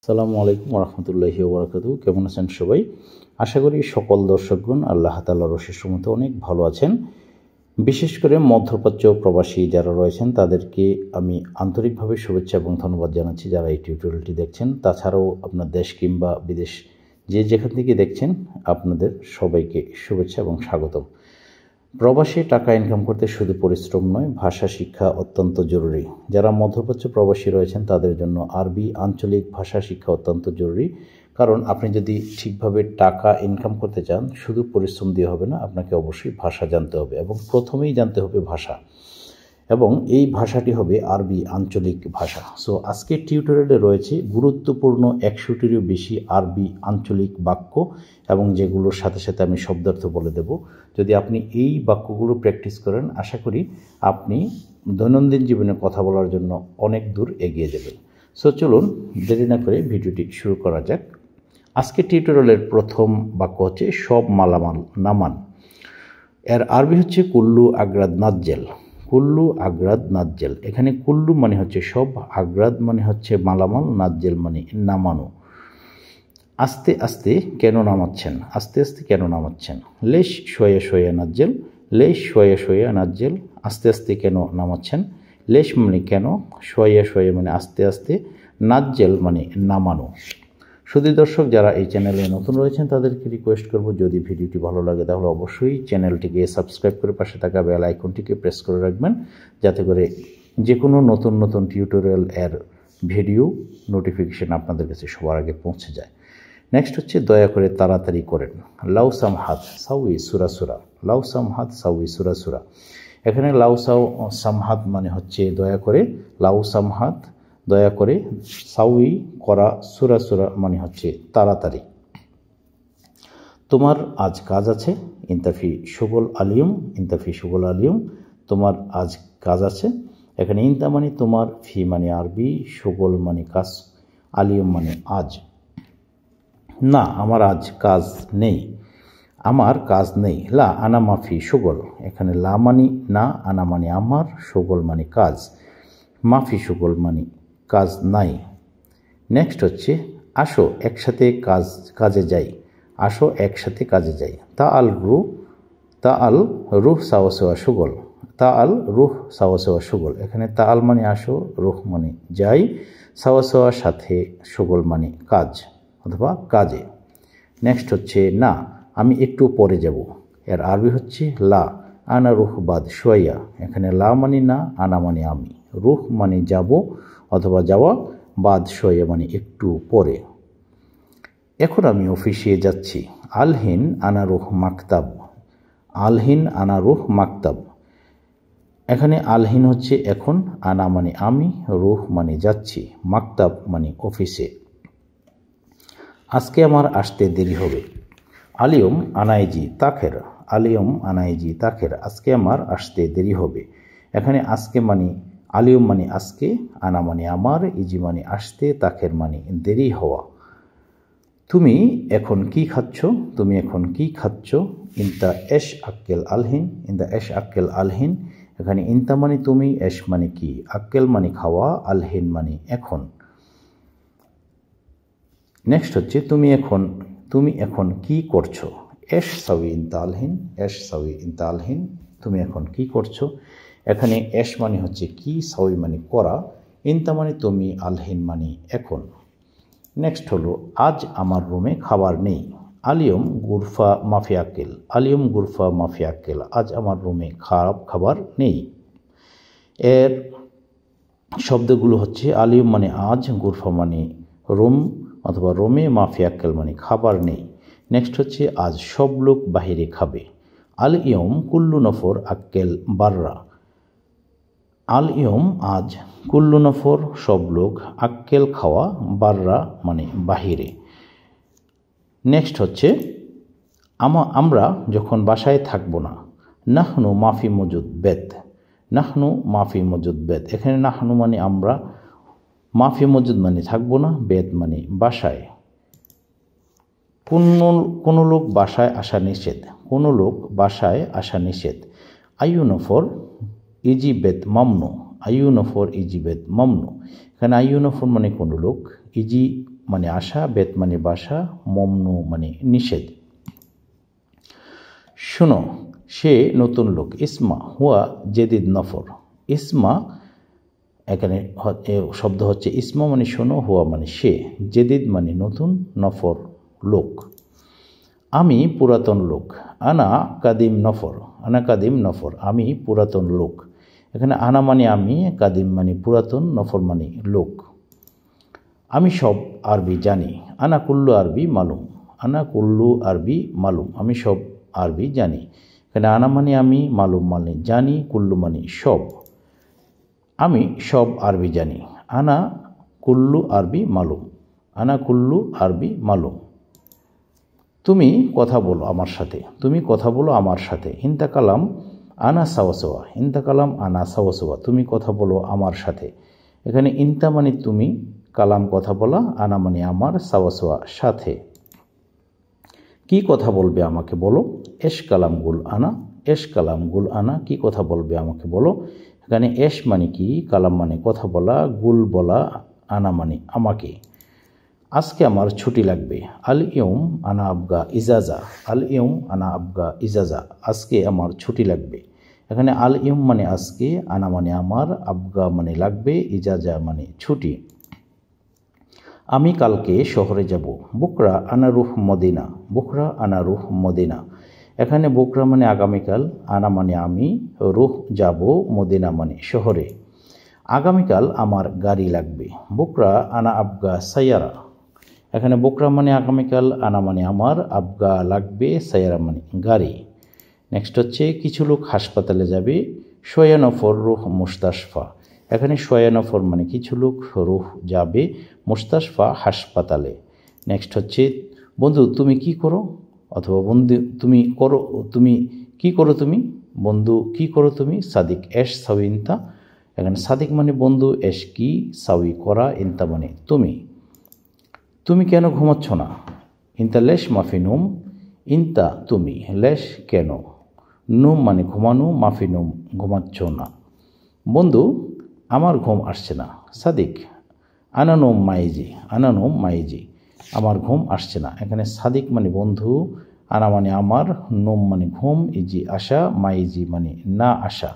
আসসালামু আলাইকুম রহমতুল্লাহি ওবরাকাতুহু। কেমন আছেন সবাই? আশা করি সকল দর্শকগণ আল্লাহ তাআলার অশেষ রহমতে অনেক ভালো আছেন। বিশেষ করে মধ্যপ্রাচ্য প্রবাসী যারা রয়েছেন তাদেরকে আমি আন্তরিকভাবে শুভেচ্ছা এবং ধন্যবাদ জানাচ্ছি যারা এই টিউটোরিয়ালটি দেখছেন। তাছাড়াও আপনার দেশ কিংবা বিদেশ যে যেখান থেকে দেখছেন আপনাদের সবাইকে শুভেচ্ছা এবং স্বাগতম। প্রবাসী টাকা ইনকাম করতে শুধু পরিশ্রম নয়, ভাষা শিক্ষা অত্যন্ত জরুরি। যারা মধ্যপ্রাচ্য প্রবাসী রয়েছেন তাদের জন্য আরবি আঞ্চলিক ভাষা শিক্ষা অত্যন্ত জরুরি। কারণ আপনি যদি ঠিকভাবে টাকা ইনকাম করতে চান শুধু পরিশ্রম দিয়ে হবে না, আপনাকে অবশ্যই ভাষা জানতে হবে এবং প্রথমেই জানতে হবে ভাষা, এবং এই ভাষাটি হবে আরবি আঞ্চলিক ভাষা। সো আজকের টিউটোরিয়ালে রয়েছে গুরুত্বপূর্ণ 100টিরও বেশি আরবি আঞ্চলিক বাক্য, এবং যেগুলোর সাথে সাথে আমি শব্দার্থ বলে দেব। যদি আপনি এই বাক্যগুলো প্র্যাকটিস করেন আশা করি আপনি দৈনন্দিন জীবনে কথা বলার জন্য অনেক দূর এগিয়ে যাবেন। সো চলুন দেরি না করে ভিডিওটি শুরু করা যাক। আজকের টিউটোরিয়ালের প্রথম বাক্য হচ্ছে সব মালামাল নামান। এর আরবি হচ্ছে কুল্লু আগ্রাদ নাজ্জেল। কুল্লু আগ্রাদ নাজ্জেল। এখানে কুল্লু মানে হচ্ছে সব, আগ্রাদ মানে হচ্ছে মালামাল, নাজ্জেল মানে নামানো। আস্তে আস্তে কেন নামাচ্ছেন? আস্তে আস্তে কেন নামাচ্ছেন? লেশ শোয়া শোয়া নাজ্জেল। লেশ শোয়া শোয়া নাজ্জেল। আস্তে আস্তে কেন নামাচ্ছেন? লেশ মানে কেন, শোয়া শোয়া মানে আস্তে আস্তে, নাজ্জেল মানে নামানো। শুধু দর্শক যারা এই চ্যানেলে নতুন রয়েছেন তাদেরকে রিকোয়েস্ট করব, যদি ভিডিওটি ভালো লাগে তাহলে অবশ্যই চ্যানেলটিকে সাবস্ক্রাইব করে পাশে থাকা বেল আইকনটিকে প্রেস করে রাখবেন, যাতে করে যে কোনো নতুন নতুন টিউটোরিয়াল এর ভিডিও নোটিফিকেশন আপনাদের কাছে সবার আগে পৌঁছে যায়। নেক্সট হচ্ছে দয়া করে তাড়াতাড়ি করেন। লাউ সামহাদ সাউই সুরা সুরা। লাউ সামহাদ সাউই সুরা সুরা। এখানে লাউ সামহাদ মানে হচ্ছে দয়া করে, লাউ সামহাদ দয়া করে, সাউই করা, সুরা সুরা মানে হচ্ছে তাড়াতাড়ি। তোমার আজ কাজ আছে, ইন্তাফি সুগল আলিয়ম। ইন্তাফি সুগল আলিয়ম, তোমার আজ কাজ আছে। এখানে ইন্তা মানে তোমার, ফি মানে আরবি, সুগল মানে কাজ, আলিয়ম মানে আজ। না, আমার আজ কাজ নেই। আমার কাজ নেই। লা আনা মাফি সুগল। এখানে লা মানি না, আনা মানে আমার, সুগল মানে কাজ, মাফি সুগল মানে কাজ নাই। নেক্সট হচ্ছে আসো একসাথে কাজে যাই। আসো একসাথে কাজে যাই। তা আল রুহ সাওয়া সাওয়া সুগল। তা আল রুহ সাওয়া সাওয়া সুগল। এখানে তা আল মানে আসো, রুহ মানে যাই, সাওয়া সাওয়া সাথে, সুগল মানে কাজ অথবা কাজে। নেক্সট হচ্ছে না, আমি একটু পরে যাব। এর আরবি হচ্ছে লা আনা রুহ বাদ শোয়া। এখানে লা মানে না, আনা মানে আমি, রুহ মানে যাব অথবা যাওয়া, বাদ শোয়া মানে একটু পরে। এখন আমি অফিসে যাচ্ছি। আলহিন আনা রুহ মাকতাব। আলহিন আনা রুহ মাকতাব। এখানে আলহিন হচ্ছে এখন, আনা মানে আমি, রুহ মানে যাচ্ছি, মাকতাব মানে অফিসে। আজকে আমার আসতে দেরি হবে। আলিয়ম আনাইজি তাখের। আলিয়ম আনাইজি তাখের। আজকে আমার আসতে দেরি হবে। এখানে আজকে মানে আলিয়ম মানে আজকে, আনা মানে আমার, ইজি মানে আসতে, তাখের মানে দেরি হওয়া। তুমি এখন কি খাচ্ছ? তুমি এখন কি খাচ্ছ? ইনতা এশ আক্কেল আলহিন। ইনতা এশ আক্কেল আলহিন। এখানে ইনতা মানে তুমি, এশ মানে কি, আক্কেল মানে খাওয়া, আলহিন মানে এখন। নেক্সট হচ্ছে তুমি এখন কি করছো? এশ সাউই ইনতা আলহিন। এশ সাউই ইনতা আলহিন। তুমি এখন কি করছো? এখানে এশ মানে হচ্ছে কি, সাউই মানে করা, ইনতা মানে তুমি, আলহিন মানে এখন। নেক্সট হলো আজ আমার রুমে খাবার নেই। আলিয়ম গুরফা মাফি আক্কেল। আলিয়ম গুরফা মাফি আক্কেল। আজ আমার রুমে খাবার নেই। এর শব্দগুলো হচ্ছে আলিয়ম মানে আজ, গুরফা মানে রুম অথবা রোমে, মাফি আক্কেল মানে খাবার নেই। নেক্সট হচ্ছে আজ সব লোক বাহিরে খাবে। আল ইয়ম কুল্লু নফর আক্কেল বাররা। আল ইয়ম আজ, কুল্লু নফর সব লোক, আক্কেল খাওয়া, বাররা মানে বাহিরে। নেক্সট হচ্ছে আমরা যখন বাসায় থাকবো না। নাহনু মাফি মজুদ বেত। নাহনু মাফি মজুদ বেত। এখানে নাহনু মানে আমরা, মাফি মজুদ মানে থাকবো না, বেত মানে বাসায়। কোনো লোক বাসায় আসা নিষেধ। কোনো লোক বাসায় আসা নিষেধ। আয়ু নফর ইজি বেত মামনু। আয়ু নফর ইজি বেত মামনু। এখানে আয়ু নফর মানে কোনো লোক, ইজি মানে আশা, বেত মানে বাসা, মমনু মানে নিষেধ। শোনো, সে নতুন লোক। ইসমা হুয়া জেদিদ নফর। ইসমা এখানে শব্দ হচ্ছে ইসমা মানে শোনো, হুয়া মানে সে, জেদিদ মানে নতুন, নফর লোক। আমি পুরাতন লোক। আনা কাদিম নফর। আনা কাদিম নফর, আমি পুরাতন লোক। এখানে আনা মানে আমি, কাদিম মানে পুরাতন, নফর মানে লোক। আমি সব আরবি জানি। আনা কুল্লু আরবি মালুম। আনা কুল্লু আরবি মালুম, আমি সব আরবি জানি। এখানে আনা মানে আমি, মালুম মানে জানি, কুল্লু মানে সব। আমি সব আরবি জানি। আনা কুল্লু আরবি মালুম। আনা কুল্লু আরবি মালুম। তুমি কথা বলো আমার সাথে। তুমি কথা বলো আমার সাথে। ইনতা কালাম আনা সাওয়াসোয়া। ইনতা কালাম আনা সাওয়াসোয়া, তুমি কথা বলো আমার সাথে। এখানে ইনতা মানে তুমি, কালাম কথা বলা, আনা মানে আমার, সাওয়াসোয়া সাথে। কি কথা বলবে আমাকে বলো। এশ কালাম গুল আনা। এশ কালাম গুল আনা, কি কথা বলবে আমাকে বলো। এখানে এশ মানে কি, কালাম মানে কথা বলা, গুল বলা, আনা মানে আমাকে। আজকে আমার ছুটি লাগবে। আল ইয়ুম আনা আবগা ইজাজা। আল ইয়ুম আনা আবগা ইজাজা, আজকে আমার ছুটি লাগবে। এখানে আল ইয়ুম মানে আজকে, আনা মানে আমার, আবগা মানে লাগবে, ইজাজা মানে ছুটি। আমি কালকে শহরে যাব। বুকরা আনা রুহ মদিনা। বুকরা আনা রুহ মদিনা, এখানে বুকরা মানে আগামীকাল, আনা মানে আমি, রুহ যাব, মদিনা মানে শহরে। আগামীকাল আমার গাড়ি লাগবে। বুকরা আনা আবগা সাইয়ারা। এখানে বুকরা মানে আগামীকাল, আনা মানে আমার, আবগা লাগবে, সাইয়ারা মানে গাড়ি। নেক্সট হচ্ছে কিছু লোক হাসপাতালে যাবে। শোয়ানফর রুহ মুস্তাশফা। এখানে শোয়ানফর মানে কিছু লোক, রুহ যাবে, মুস্তাশফা হাসপাতালে। নেক্সট হচ্ছে বন্ধু তুমি কি করো, অথবা বন্ধু তুমি করো, তুমি কি করো তুমি, বন্ধু কি করো তুমি। সাদিক এশ সাউই ইনতা। এখানে সাদিক মানে বন্ধু, এশ কি, সাউই করা, ইনতা মানে তুমি। তুমি কেন ঘুমাচ্ছ না। ইনতা লেশ মাফি নুম। ইনতা তুমি, লেশ কেন, নুম মানে ঘুমানো, মাফি নুম ঘুমাচ্ছ না। বন্ধু আমার ঘুম আসছে না। সাদিক আনা নোম মাইজি। আনা নোম মাইজি, আমার ঘুম আসছে না। এখানে সাদিক মানে বন্ধু, আনা মানে আমার, নোম মানে ঘুম, ইজি আসা, মাইজি মানে না আসা।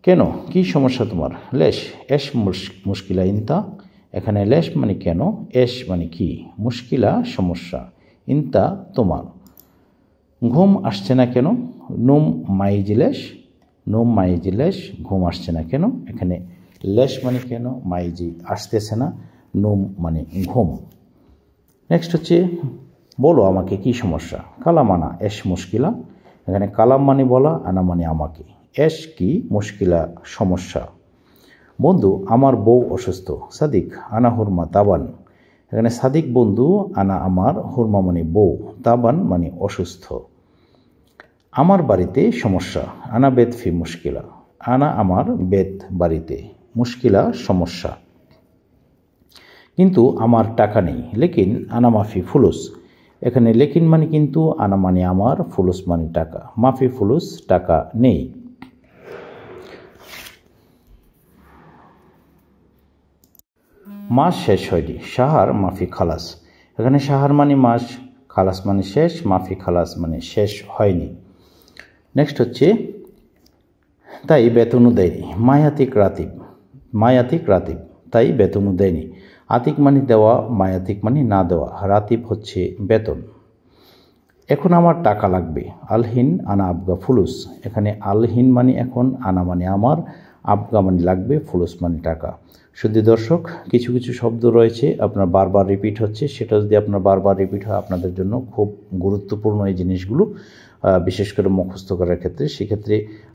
কেন, কি সমস্যা তোমার। লেশ এশ মুশকিলা ইনতা। এখানে লেশ মানে কেন, এশ মানে কি, মুশকিলা সমস্যা, ইনতা তোমার। ঘুম আসছে না কেন। নোম মাইজি লেশ। নোম মাইজি লেশ, ঘুম আসছে না কেন। এখানে লেশ মানে কেন, মাইজি আসতেছে না, নোম মানে ঘুম। নেক্সট হচ্ছে বলো আমাকে কি সমস্যা। কালাম আনা এশ মুশকিলা। এখানে কালাম মানে বলা, আনা মানে আমাকে, এশ কি, মুশকিলা সমস্যা। বন্ধু আমার বউ অসুস্থ। সাদিক আনা হুরমা তাবান। এখানে সাদিক বন্ধু, আনা আমার, হুরমা মানে বউ, তাবান মানে অসুস্থ। আমার বাড়িতে সমস্যা। আনা বেত ফি মুশকিলা। আনা আমার, বেত বাড়িতে, মুশকিলা সমস্যা। কিন্তু আমার টাকা নেই। লেকিন আনা মাফি ফুলুস। এখানে লেকিন মানে কিন্তু, আনা মানে আমার, ফুলুস মানে টাকা, মাফি ফুলুস টাকা নেই। মাস শেষ হয়নি। সাহার মাফি খালাস। এখানে সাহার মানে মাস, খালাস মানে শেষ, মাফি খালাস মানে শেষ হয়নি। নেক্সট হচ্ছে তাই বেতনও দেয়নি। মায়াতিক রাতিব। মায়াতিক রাতিব, তাই বেতনও দেয়নি। আতিক মানে দেওয়া, মায়াতিক মানে না দেওয়া, রাতিব হচ্ছে বেতন। এখন আমার টাকা লাগবে। আলহিন আনা আবগা ফুলুস। এখানে আলহিন মানে এখন, আনা মানে আমার, আবগা মানে লাগবে, ফুলুস মানে টাকা। শুধু দর্শক কিছু কিছু শব্দ রয়েছে আপনার বারবার রিপিট হচ্ছে, সেটা যদি আপনার বারবার রিপিট হয় আপনাদের জন্য খুব গুরুত্বপূর্ণ এই জিনিসগুলো, বিশেষ করে মুখস্থ করার ক্ষেত্রে। সেক্ষেত্রে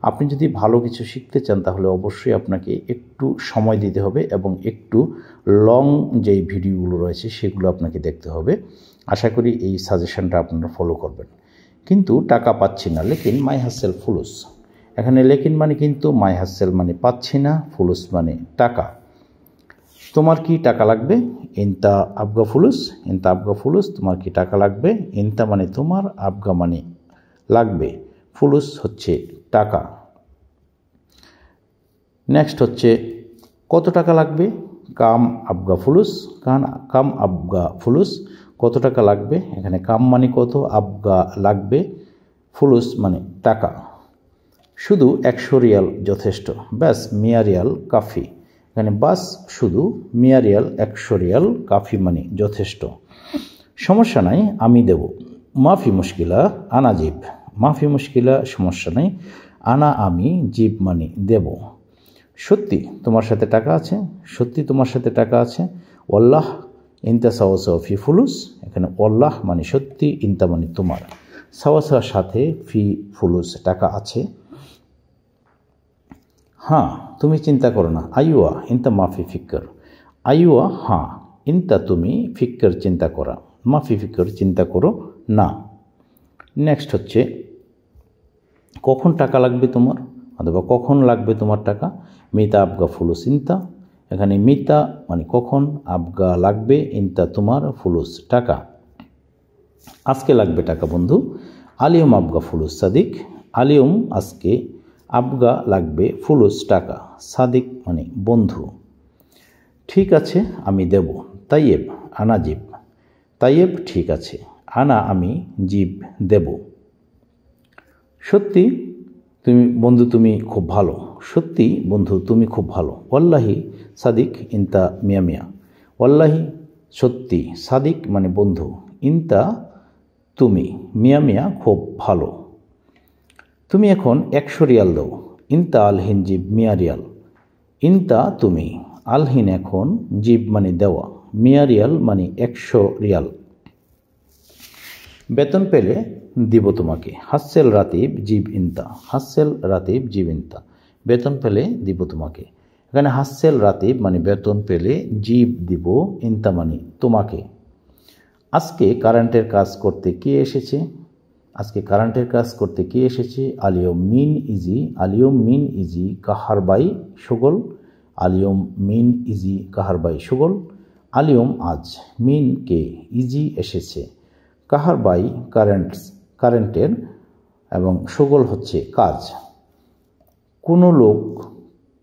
আপনি যদি ভালো কিছু শিখতে চান তাহলে অবশ্যই আপনাকে একটু সময় দিতে হবে এবং একটু লং যেই ভিডিওগুলো রয়েছে সেগুলো আপনাকে দেখতে হবে। আশা করি এই সাজেশনটা আপনারা ফলো করবেন। কিন্তু টাকা পাচ্ছি না। লেকিন মাই হাসেল ফুলুস। এখানে লেকিন মানে কিন্তু, মাই হাসেল মানে পাচ্ছি না, ফুলুস মানে টাকা। তোমার কি টাকা লাগবে। ইনতা আবগা ফুলুস। ইনতা আবগা ফুলুস, তোমার কি টাকা লাগবে। ইনতা মানে তোমার, আবগা মানে লাগবে, ফুলুস হচ্ছে টাকা। নেক্সট হচ্ছে কত টাকা লাগবে। কাম আবগা ফুলুস, কাম আবগা ফুলুস, কত টাকা লাগবে। এখানে কাম মানে কত, আবগা লাগবে, ফুলুস মানে টাকা। শুধু 100 রিয়াল যথেষ্ট, ব্যাস মিয়া রিয়াল কাফি। এখানে বাস শুধু, মিয়া রিয়াল 100 রিয়াল, কাফি মানে যথেষ্ট। সমস্যা নাই, আমি দেব। মাফি মুশকিলা, আনা জিব। মাফি মুশকিলা, সমস্যা নাই, আনা আমি, জিব মানে দেব। সত্যি তোমার সাথে টাকা আছে, সত্যি তোমার সাথে টাকা আছে। ওয়াল্লাহ ইনতা সাওয়া ফি ফুলুস, এখানে ওয়াল্লাহ মানে সত্যি, ইনতা মানে তোমার, সাওয়া সাথে, ফি ফুলুস টাকা আছে। হ্যাঁ তুমি চিন্তা করো না। আইওয়া ইনতা মাফি ফিক্কর, আইওয়া হ্যাঁ, ইনতা তুমি, ফিক্কর চিন্তা করা, মাফি ফিক্কর চিন্তা করো না। নেক্সট হচ্ছে কখন টাকা লাগবে তোমার, অথবা কখন লাগবে তোমার টাকা। মিতা আবগা ফুলুস ইনতা, এখানে মিতা মানে কখন, আবগা লাগবে, ইনতা তোমার, ফুলুস টাকা। আজকে লাগবে টাকা বন্ধু। আলিয়ম আবগা ফুলুস সাদিক, আলিয়ম আজকে, আবগা লাগবে, ফুলুস টাকা, সাদিক মানে বন্ধু। ঠিক আছে আমি দেব। তাইয়েব আনা জিব, তাইয়েব ঠিক আছে, আনা আমি, জিব দেব। সত্যি তুমি বন্ধু, তুমি খুব ভালো, সত্যি বন্ধু তুমি খুব ভালো। ওয়াল্লাহি সাদিক ইনতা মিয়া মিয়া, ওয়াল্লাহি সত্যি, সাদিক মানে বন্ধু, ইনতা তুমি, মিয়া মিয়া খুব ভালো। তুমি এখন 100 রিয়াল দাও। ইনতা আলহিন জিব মিয়া রিয়াল, ইনতা তুমি, আলহিন এখন, জিব মানে দেওয়া, মিয়া রিয়াল মানে 100 রিয়াল। বেতন পেলে দিব তোমাকে। হাসেল রাতিব জিব ইনতা, হাসেল রাতিব জিব ইনতা, বেতন পেলে দিব তোমাকে। এখানে হাসেল রাতিব মানে বেতন পেলে, জিব দিব, ইনতা মানে তোমাকে। আজকে কারেন্টের কাজ করতে কে এসেছে, আজকে কারেন্টের কাজ করতে কে এসেছে। আলিয়ম মিন ইজি, আলিয়ম মিন ইজি কাহারবাই সুগল, আলিয়ম মিন ইজি কাহারবাই সুগল। আলিয়ম আজ, মিন কে, ইজি এসেছে, কাহারবাই কারেন্টের, এবং সুগল হচ্ছে কাজ। কোনো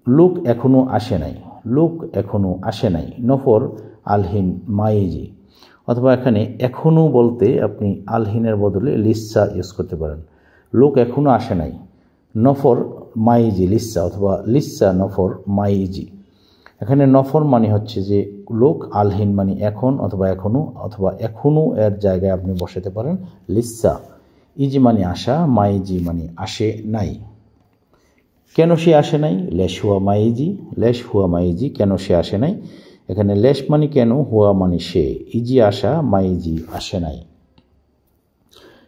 লোক এখনো আসে নাই, লোক এখনো আসে নাই, নফর আলহিন মাইজি, অথবা এখানে এখনো বলতে আপনি আলহিনের বদলে লিসা ইউজ করতে পারেন। লোক এখনো আসে নাই, নফর মাইজি লিসা, অথবা লিসা নফর মাইজি। এখানে নফর মানে হচ্ছে যে লোক, আলহিন মানে এখন অথবা এখনো, অথবা এখনো এর জায়গায় আপনি বসাতে পারেন লিসা। ইজি মানে আসা, মাইজি মানে আসে নাই। কেন সে আসে নাই, লেশ হুয়া মাইজি, লেশ হুয়া মাইজি, কেন সে আসে নাই। এখানে লেশ মানে কেন, হুয়া মানে সে, ইজি আসা, মাইজি আসে নাই।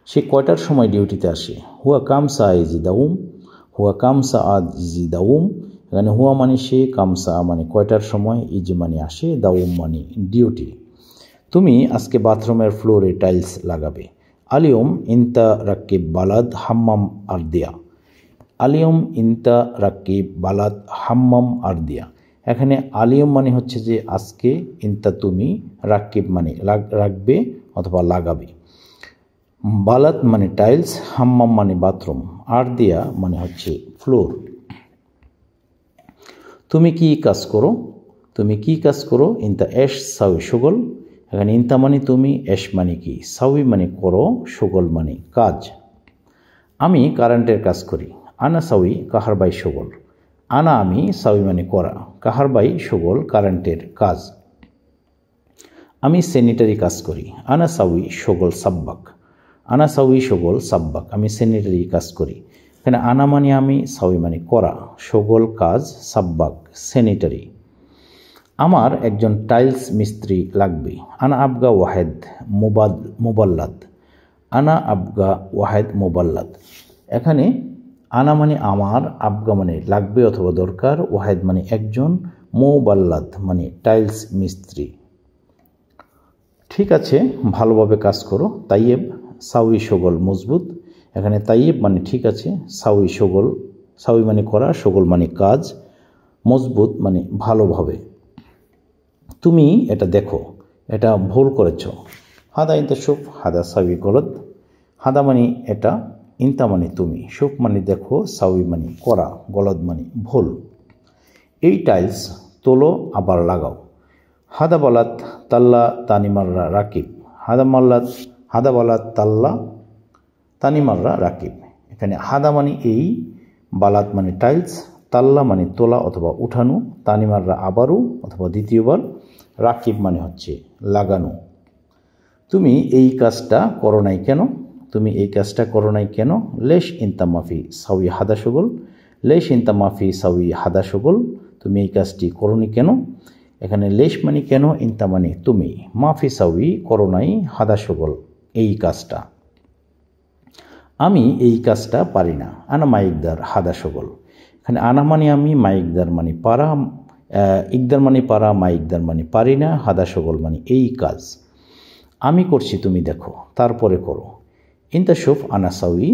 সে কয়টার সময় ডিউটিতে আসে। হুয়া কামসা ইজি দাউম, হুয়া কামসা আজ ইজি দাউম। এখানে হুয়া মানে সে, কামসা মানে কয়টার সময়, ইজি মানে আসে, দাউম মানে ডিউটি। তুমি আজকে বাথরুমের ফ্লোরে টাইলস লাগাবে। আলিয়ম ইনতা রাকিব বালাদ হাম্মাম আরদিয়া, আলিয়ম ইনতা রাকিব বালাদ হাম্মাম আরদিয়া। এখানে আলিয়ম মানে হচ্ছে যে আজকে, ইনতা তুমি, রাকিব মানে রাখবে অথবা লাগাবে, বালাদ মানে টাইলস, হাম্মাম মানে বাথরুম, আরদিয়া মানে হচ্ছে ফ্লোর। তুমি কি কাজ করো, তুমি কি কাজ করো। ইনতা এশ সাউই সুগল, এখানে ইনতা মানে তুমি, এশ মানে কি, সাউই মানে করো, সুগল মানে কাজ। আমি কারেন্টের কাজ করি। আনা সাউই কাহারবাই সুগল, আনা আমি, সাউই মানে করা, কাহারবাই সুগল কারেন্টের কাজ। আমি স্যানিটারি কাজ করি। আনা সাউই সুগল সাব্বাক, আনা সাউই সুগল সাব্বাক, আমি স্যানিটারি কাজ করি। এখানে আনা মানে আমি, সাউই মানে করা, সুগল কাজ, সাব্বাক স্যানিটারি। আমার একজন টাইলস মিস্ত্রি লাগবে। আনা আবগা ওয়াহেদ মোবাল্লাদ, আনা আবগা ওয়াহেদ মোবাল্লাদ। এখানে আনা মানে আমার, আবগা মানে লাগবে অথবা দরকার, ওয়াহেদ মানে একজন, মোবাল্লাদ মানে টাইলস মিস্ত্রি। ঠিক আছে ভালোভাবে কাজ করো। তাইয়েব সাউই সুগল মজবুত, এখানে তাইয়েব মানে ঠিক আছে, সাউই সুগল, সাউই মানে করা, সুগল মানে কাজ, মজবুত মানে ভালোভাবে। তুমি এটা দেখো, এটা ভুল করেছ। হাদা ইনতা শুফ, হাদা সাউই গলদ। হাদা মানে এটা, ইনতা মানে তুমি, শুফ মানে দেখো, সাউই মানে করা, গলদ মানে ভুল। এই টাইলস তোলো আবার লাগাও। হাদাবালাত তাল্লা তানিমাররা রাকিব। হাদাবালাত তাল্লা তানিমাররা রাকিব। এখানে হাদা মানে এই, বালাত মানে টাইলস, তাল্লা মানে তোলা অথবা উঠানো, তানিমাররা আবারও অথবা দ্বিতীয়বার, রাকিব মানে হচ্ছে লাগানো। তুমি এই কাজটা করো নাই কেন? তুমি এই কাজটা করো নাই কেন? লেশ ইনতা মাফি সাউই হাদা সগল। লেশ ইনতা মাফি সাউই হাদা সগল। তুমি এই কাজটি করোনি কেন? এখানে লেশ মানে কেন, ইনতা মানে তুমি, মাফি সাউই করো নাই, হাদা সগল এই কাজটা। আমি এই কাজটা পারি না। আনা মাইকদার হাদা সগল। এখানে আনা মানে আমি, মাইকদার মানে পারা, ইকদার মানে পারা, মাইকদার মানে পারি না, হাদা সগল মানে এই কাজ। আমি করছি তুমি দেখো, তারপরে করো। ইনতা শুফ আনা সাউই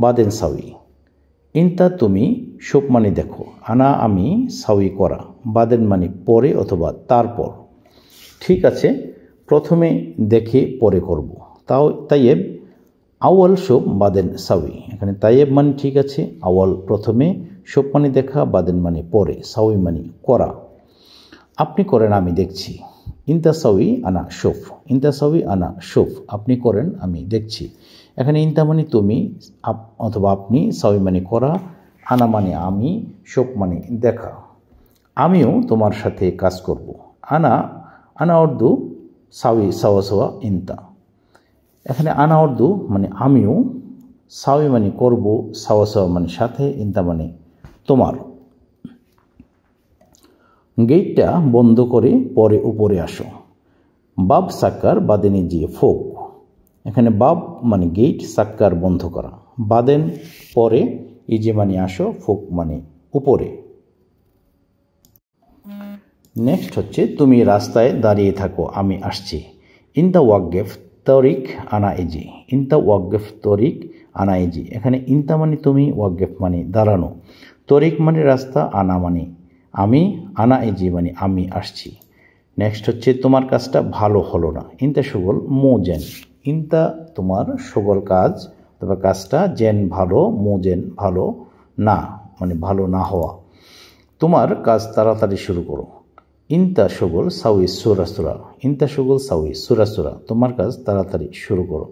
বাদেন সাউই। ইনতা তুমি, শুফ মানে দেখো, আনা আমি, সাউই করা, বাদেন মানে পরে অথবা তারপর। ঠিক আছে, প্রথমে দেখে পরে করব। তাইয়েব আওয়াল শুফ বাদেন সাউই। এখানে তাইয়েব মানে ঠিক আছে, আওয়াল প্রথমে, শুফ মানে দেখা, বাদেন মানে পরে, সাউই মানে করা। আপনি করেন আমি দেখছি। ইনতা সাউই আনা শুফ। ইনতা সাউই আনা শুফ। আপনি করেন আমি দেখছি। এখানে ইনতা মানে তুমি অথবা আপনি, সাউই মানে করা, আনা মানে আমি, শুফ মানে দেখা। আমিও তোমার সাথে কাজ করব। আনা উর্দু সাউই সাওয়া সাওয়া ইনতা। এখানে আনা উর্দু মানে আমিও, সাউই মানে করব, সাওয়া সাওয়া মানে সাথে, ইনতা মানে তোমার। গেটটা বন্ধ করে পরে উপরে আসো। বাব সাক্কার বাদেনে জিয়ে ফোক। এখানে বাব মানে গেট, সাক্কার বন্ধ করা, বাদেন পরে, ইজে মানে আসো, ফোক মানে উপরে। নেক্সট হচ্ছে তুমি রাস্তায় দাঁড়িয়ে থাকো আমি আসছি। ইনতা ওয়াকগেফ তরিক আনা ইজি। ইনতা ওয়াকগেফ তরিক আনা ইজি। এখানে ইনতা মানে তুমি, ওয়াকগেফ মানে দাঁড়ানো, তরিক মানে রাস্তা, আনা মানে আমি, আনা ইজি মানে আমি আসছি। নেক্সট হচ্ছে তোমার কাজটা ভালো হলো না। ইনতা সুগল মোজেন। ইনতা তোমার, সুগল কাজ অথবা কাজটা, জেন ভালো, মোজেন ভালো না মানে ভালো না হওয়া। তোমার কাজ তাড়াতাড়ি শুরু করো। ইনতা সুগল সাউই সুরাসুরা। ইনতা সুগল সাউই সুরাসুরা। তোমার কাজ তাড়াতাড়ি শুরু করো।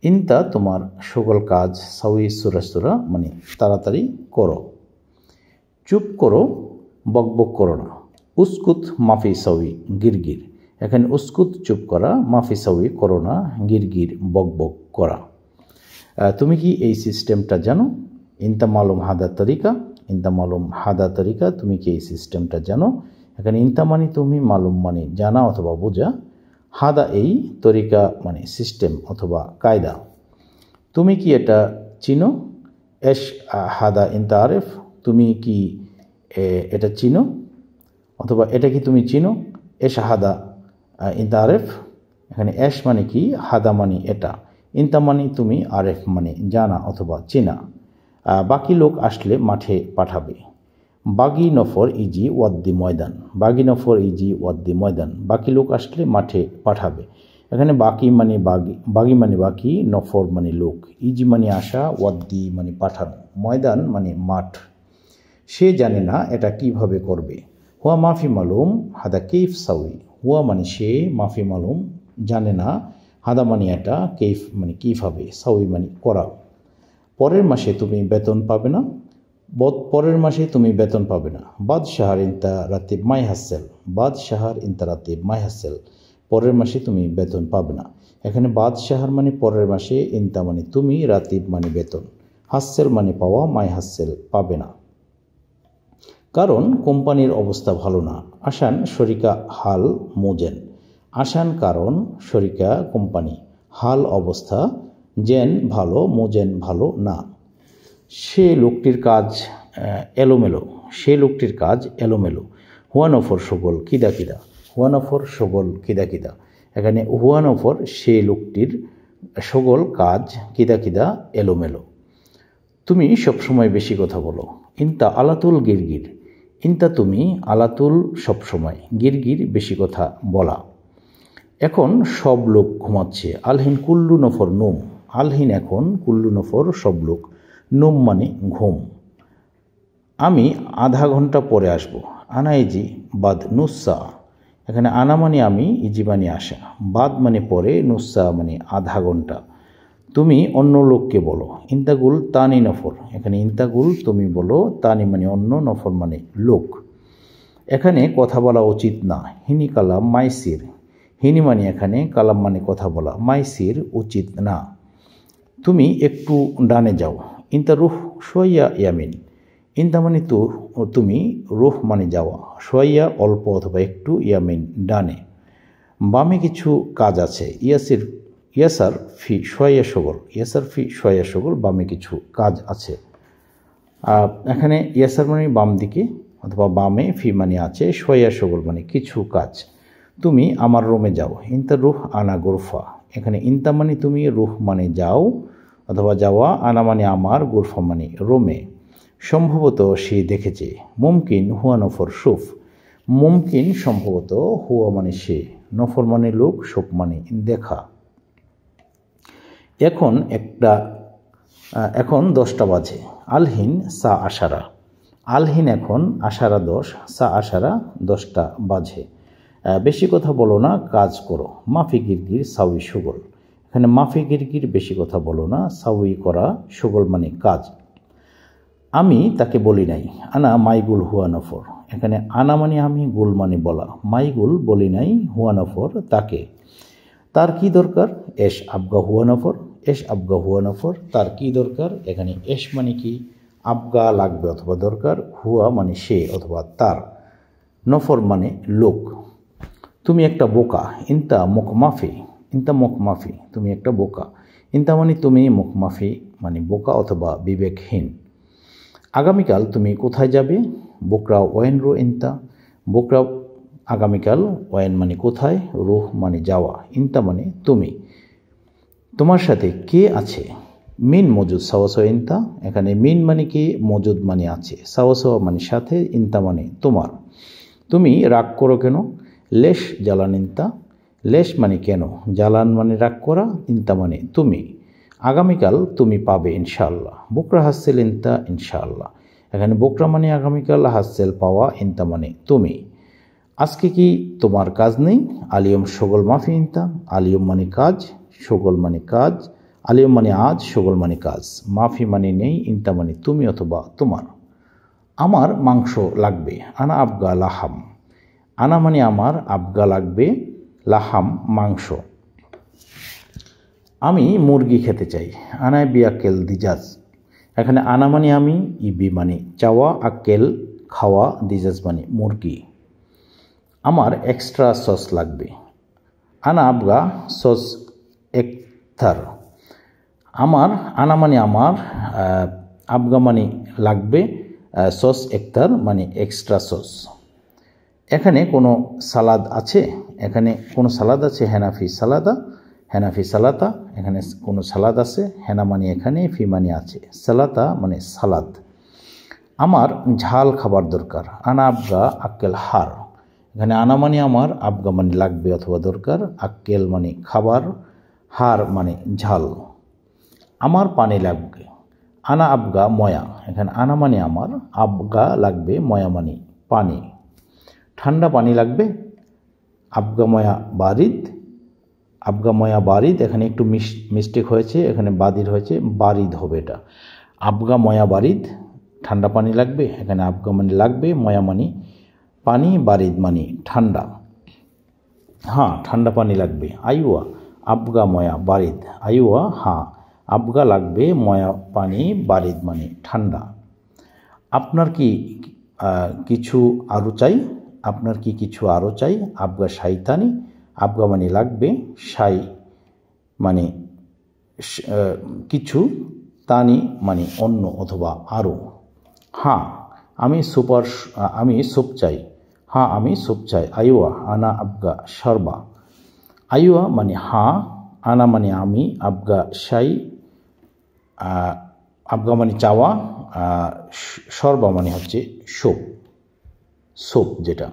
ইনতা তোমার, সুগল কাজ, সাউই সুরাসুরা মানে তাড়াতাড়ি করো। চুপ করো, বকবক করো না। উস্কুত মাফি সাউই গিরগির। এখানে উস্কুত চুপ করা, মাফি সাউই করো না, গিরগির বকবক করা। তুমি কি এই সিস্টেমটা জানো? ইনতা মালুম হাদা তরিকা। ইনতা মালুম হাদা তরিকা। তুমি কি এই সিস্টেমটা জানো? এখানে ইনতা মানে তুমি, মালুম মানে জানা অথবা বোঝা, হাদা এই, তরিকা মানে সিস্টেম অথবা কায়দা। তুমি কি এটা চিনো? এশ হাদা ইনতা আরেফ। তুমি কি এটা চিনো অথবা এটা কি তুমি চিনো? এশ হাদা ইনতা আরেফ। এখানে এশ মানে কি, হাদা মানে এটা, ইনতা মানে তুমি, আরেফ মানে জানা অথবা চেনা। বাকি লোক আসলে মাঠে পাঠাবে। বাগি নফর ইজি ওয়াদ্দি ময়দান। বাগি নফর ইজি ওয়াদ্দি ময়দান। বাকি লোক আসলে মাঠে পাঠাবে। এখানে বাকি মানে বাগি মানে বাকি, নফর মানে লোক, ইজি মানে আসা, ওয়াদ্দি মানে পাঠানো, ময়দান মানে মাঠ। সে জানে না এটা কিভাবে করবে। হুয়া মাফি মালুম হাদা কেইফ সাউই। হুয়া মানে সে, মাফি মালুম জানে না, হাদা মানে এটা, কেইফ মানে কিভাবে, সাউই মানে করা। পরের মাসে তুমি বেতন পাবে না। পরের মাসে তুমি বেতন পাবে না। বাদ শাহার ইনতা রাতিব মাই হাসেল। বাদ শাহার ইনতা রাতিব মাই হাসেল। পরের মাসে তুমি বেতন পাবে না। এখানে বাদ শাহার মানে পরের মাসে, ইনতা মানে তুমি, রাতিব মানে বেতন, হাসেল মানে পাওয়া, মাই হাসেল পাবে না। কারণ কোম্পানির অবস্থা ভালো না। আসান শরিকা হাল মোজেন। আসান কারণ, শরিকা কোম্পানি, হাল অবস্থা, জেন ভালো, মোজেন ভালো না। সে লোকটির কাজ এলোমেলো। সে লোকটির কাজ এলোমেলো। হুয়ানফর সগল কিদা কিদা। হুয়ানফর সগল কিদা কিদা। এখানে হুয়ানফর সে লোকটির, সগল কাজ, কিদা কিদা এলোমেলো। তুমি সবসময় বেশি কথা বলো। ইনতা আলাতুল গিরগির। ইনতা তুমি, আলাতুল সবসময়, গিরগির বেশি কথা বলা। এখন সব লোক ঘুমাচ্ছে। আলহিন কুল্লু নফর নোম। আলহিন এখন, কুল্লু নফর সব লোক, নোম মানে ঘুম। আমি আধা ঘন্টা পরে আসব। আনাইজি বাদ নুসা। এখানে আনা মানে আমি, ইজি মানে আসা, বাদ মানে পরে, নুসা মানে আধা ঘন্টা। তুমি অন্য লোককে বলো। ইন্তাগুল তানি নফর, এখানে ইন্তাগুল তুমি বলো, তানি মানে অন্য, নফর মানে লোক। এখানে কথা বলা উচিত না। হিনি কালাম মাইসির, হিনি মানে এখানে, কালাম মানে কথা বলা, মাইসির উচিত না। তুমি একটু ডানে যাও। ইন্তা রুহ সোয়া ইয়ামিন, ইন্তা মানে তুমি, রুহ মানে যাওয়া, সোয়া অল্প অথবা একটু, ইয়ামিন ডানে। বামে কিছু কাজ আছে। ইয়াসার ফি সোয়া শগল, ইয়াসার ফি সোয়া শগল, বামে কিছু কাজ আছে। এখানে ইয়াসার মানে বাম দিকে অথবা বামে, ফি মানে আছে, সোয়া শগল মানে কিছু কাজ। তুমি আমার রুমে যাও। ইন্তা রুহ আনা গোরফা, এখানে ইন্তা মানে তুমি, রুহ মানে যাও অথবা যাওয়া, আনা মানে আমার, গোরফা মানে রুমে। সম্ভবত সে দেখেছে। মুমকিন হুয়া নফর সুফ, মুমকিন সম্ভবত, হুয়া মানে সে, নফর মানে লোক, সুফ মানে দেখা। এখন 10টা বাজে। আলহিন সা আশারা, আলহিন এখন, আশারা 10, সা আশারা 10টা বাজে। বেশি কথা বলো না, কাজ করো। মাফি গিরগির সাউই সুগল, এখানে মাফি গিরগির বেশি কথা বলো না, সাউই করা, সুগল মানে কাজ। আমি তাকে বলি নাই। আনা মাইগুল হুয়া নফর, এখানে আনা মানে আমি, গুল মানে বলা, মাইগুল বলি নাই, হুয়া নফর তাকে। তার কি দরকার? এশ আবগা হুয়া নফর, এশ আবগা হুয়া নফর, তার কি দরকার? এখানে এশ মানে কি, আবগা লাগবে অথবা দরকার, হুয়া মানে সে অথবা তার, নফর মানে লোক। তুমি একটা বোকা। ইন্তা মুখ মাফি, ইন্তা মুখ মাফি, তুমি একটা বোকা। ইন্তা মানে তুমি, মুখ মাফি মানে বোকা অথবা বিবেকহীন। আগামীকাল তুমি কোথায় যাবে? বোকরা ওয়েন রো ইন্তা, বোকরা আগামীকাল, ওয়েন মানে কোথায়, রুহ মানে যাওয়া, ইন্তা মানে তুমি। তোমার সাথে কে আছে? মিন মজুদ সাওয়াসা ইন্তা, এখানে মিন মানে কি, মজুদ মানে আছে, সাওয়াসা মানে সাথে, ইন্তা মানে তোমার। তুমি রাগ করো কেন? লেশ জ্বালান ইন্তা, লেশ মানে কেন, জ্বালান মানে রাগ করা, ইন্তা মানে তুমি। আগামীকাল তুমি পাবে ইনশাআল্লাহ। বোকরা হাসেল ইন্তা ইনশাআল্লাহ, এখানে বোকরা মানে আগামীকাল, হাসেল পাওয়া, ইন্তা মানে তুমি। আজকে কি তোমার কাজ নেই? আলিয়ম সগল মাফি ইন্তা, আলিয়ম মানে কাজ, সগল মানে কাজ, আলিয়ম মানে আজ, সগল মানে কাজ, মাফি মানে নেই, ইন্তা মানে তুমি অথবা তোমার। আমার মাংস লাগবে। আনা আবগা লাহাম, আনা মানে আমার, আবগা লাগবে, লাহাম মাংস। আমি মুরগি খেতে চাই। আনা বিয়াকেল দিজাজ, এখানে আনা মানে আমি, ইবি মানে চাওয়া, আকেল খাওয়া, দিজাজ মানে মুরগি। আমার এক্সট্রা সস লাগবে। আনা আবগা সস একথার, আমার, আনা মানে আমার, আবগা মানে লাগবে, সস একতার মানে এক্সট্রা সস। এখানে কোনো সালাদ আছে? এখানে কোনো সালাদ আছে? হেনাফি সালাদা, হেনাফি সালাতা, এখানে কোনো সালাদ আছে? হেনা মানে এখানে, ফি মানে আছে, সালাতা মানে সালাদ। আমার ঝাল খাবার দরকার। আনা আবগা আক্কেল হার, এখানে আনা মানে আমার, আবগা মানে লাগবে অথবা দরকার, আক্কেল মানে খাবার, হার মানে ঝাল। আমার পানি লাগবে। আনা আবগা ময়া, এখানে আনা মানে আমার, আবগা লাগবে, ময়া মানে পানি। ঠান্ডা পানি লাগবে। আবগা ময়া বারিদ, আবগা ময়া বারিদ, এখানে একটু মিস্টেক হয়েছে, এখানে বাদির হয়েছে, বারিদ হবে এটা। আবগা ময়া বারিদ, ঠান্ডা পানি লাগবে, এখানে আবগা মানে লাগবে, ময়া মানে পানি, বারিদ মানে ঠান্ডা। হ্যাঁ ঠান্ডা পানি লাগবে। আইওয়া আবগা ময়া বারিদ, আইওয়া হ্যাঁ, আবগা লাগবে, ময়া পানি, বারিদ মানে ঠান্ডা। আপনার কি কিছু আরও চাই? আপনার কি কিছু আরও চাই? আবগা শাইতানি, আবগা মানে লাগবে, শাই মানে কিছু, তানি মানে অন্য অথবা আরও। হ্যাঁ আমি স্যুপ চাই। হ্যাঁ আমি স্যুপ চাই। আইওয়া আনা আবগা শরবা, আইওয়া মানে হ্যাঁ, আনা মানে আমি, আবগা শাই, আবগা মানে চাওয়া, শরবা মানে হচ্ছে স্যুপ যেটা।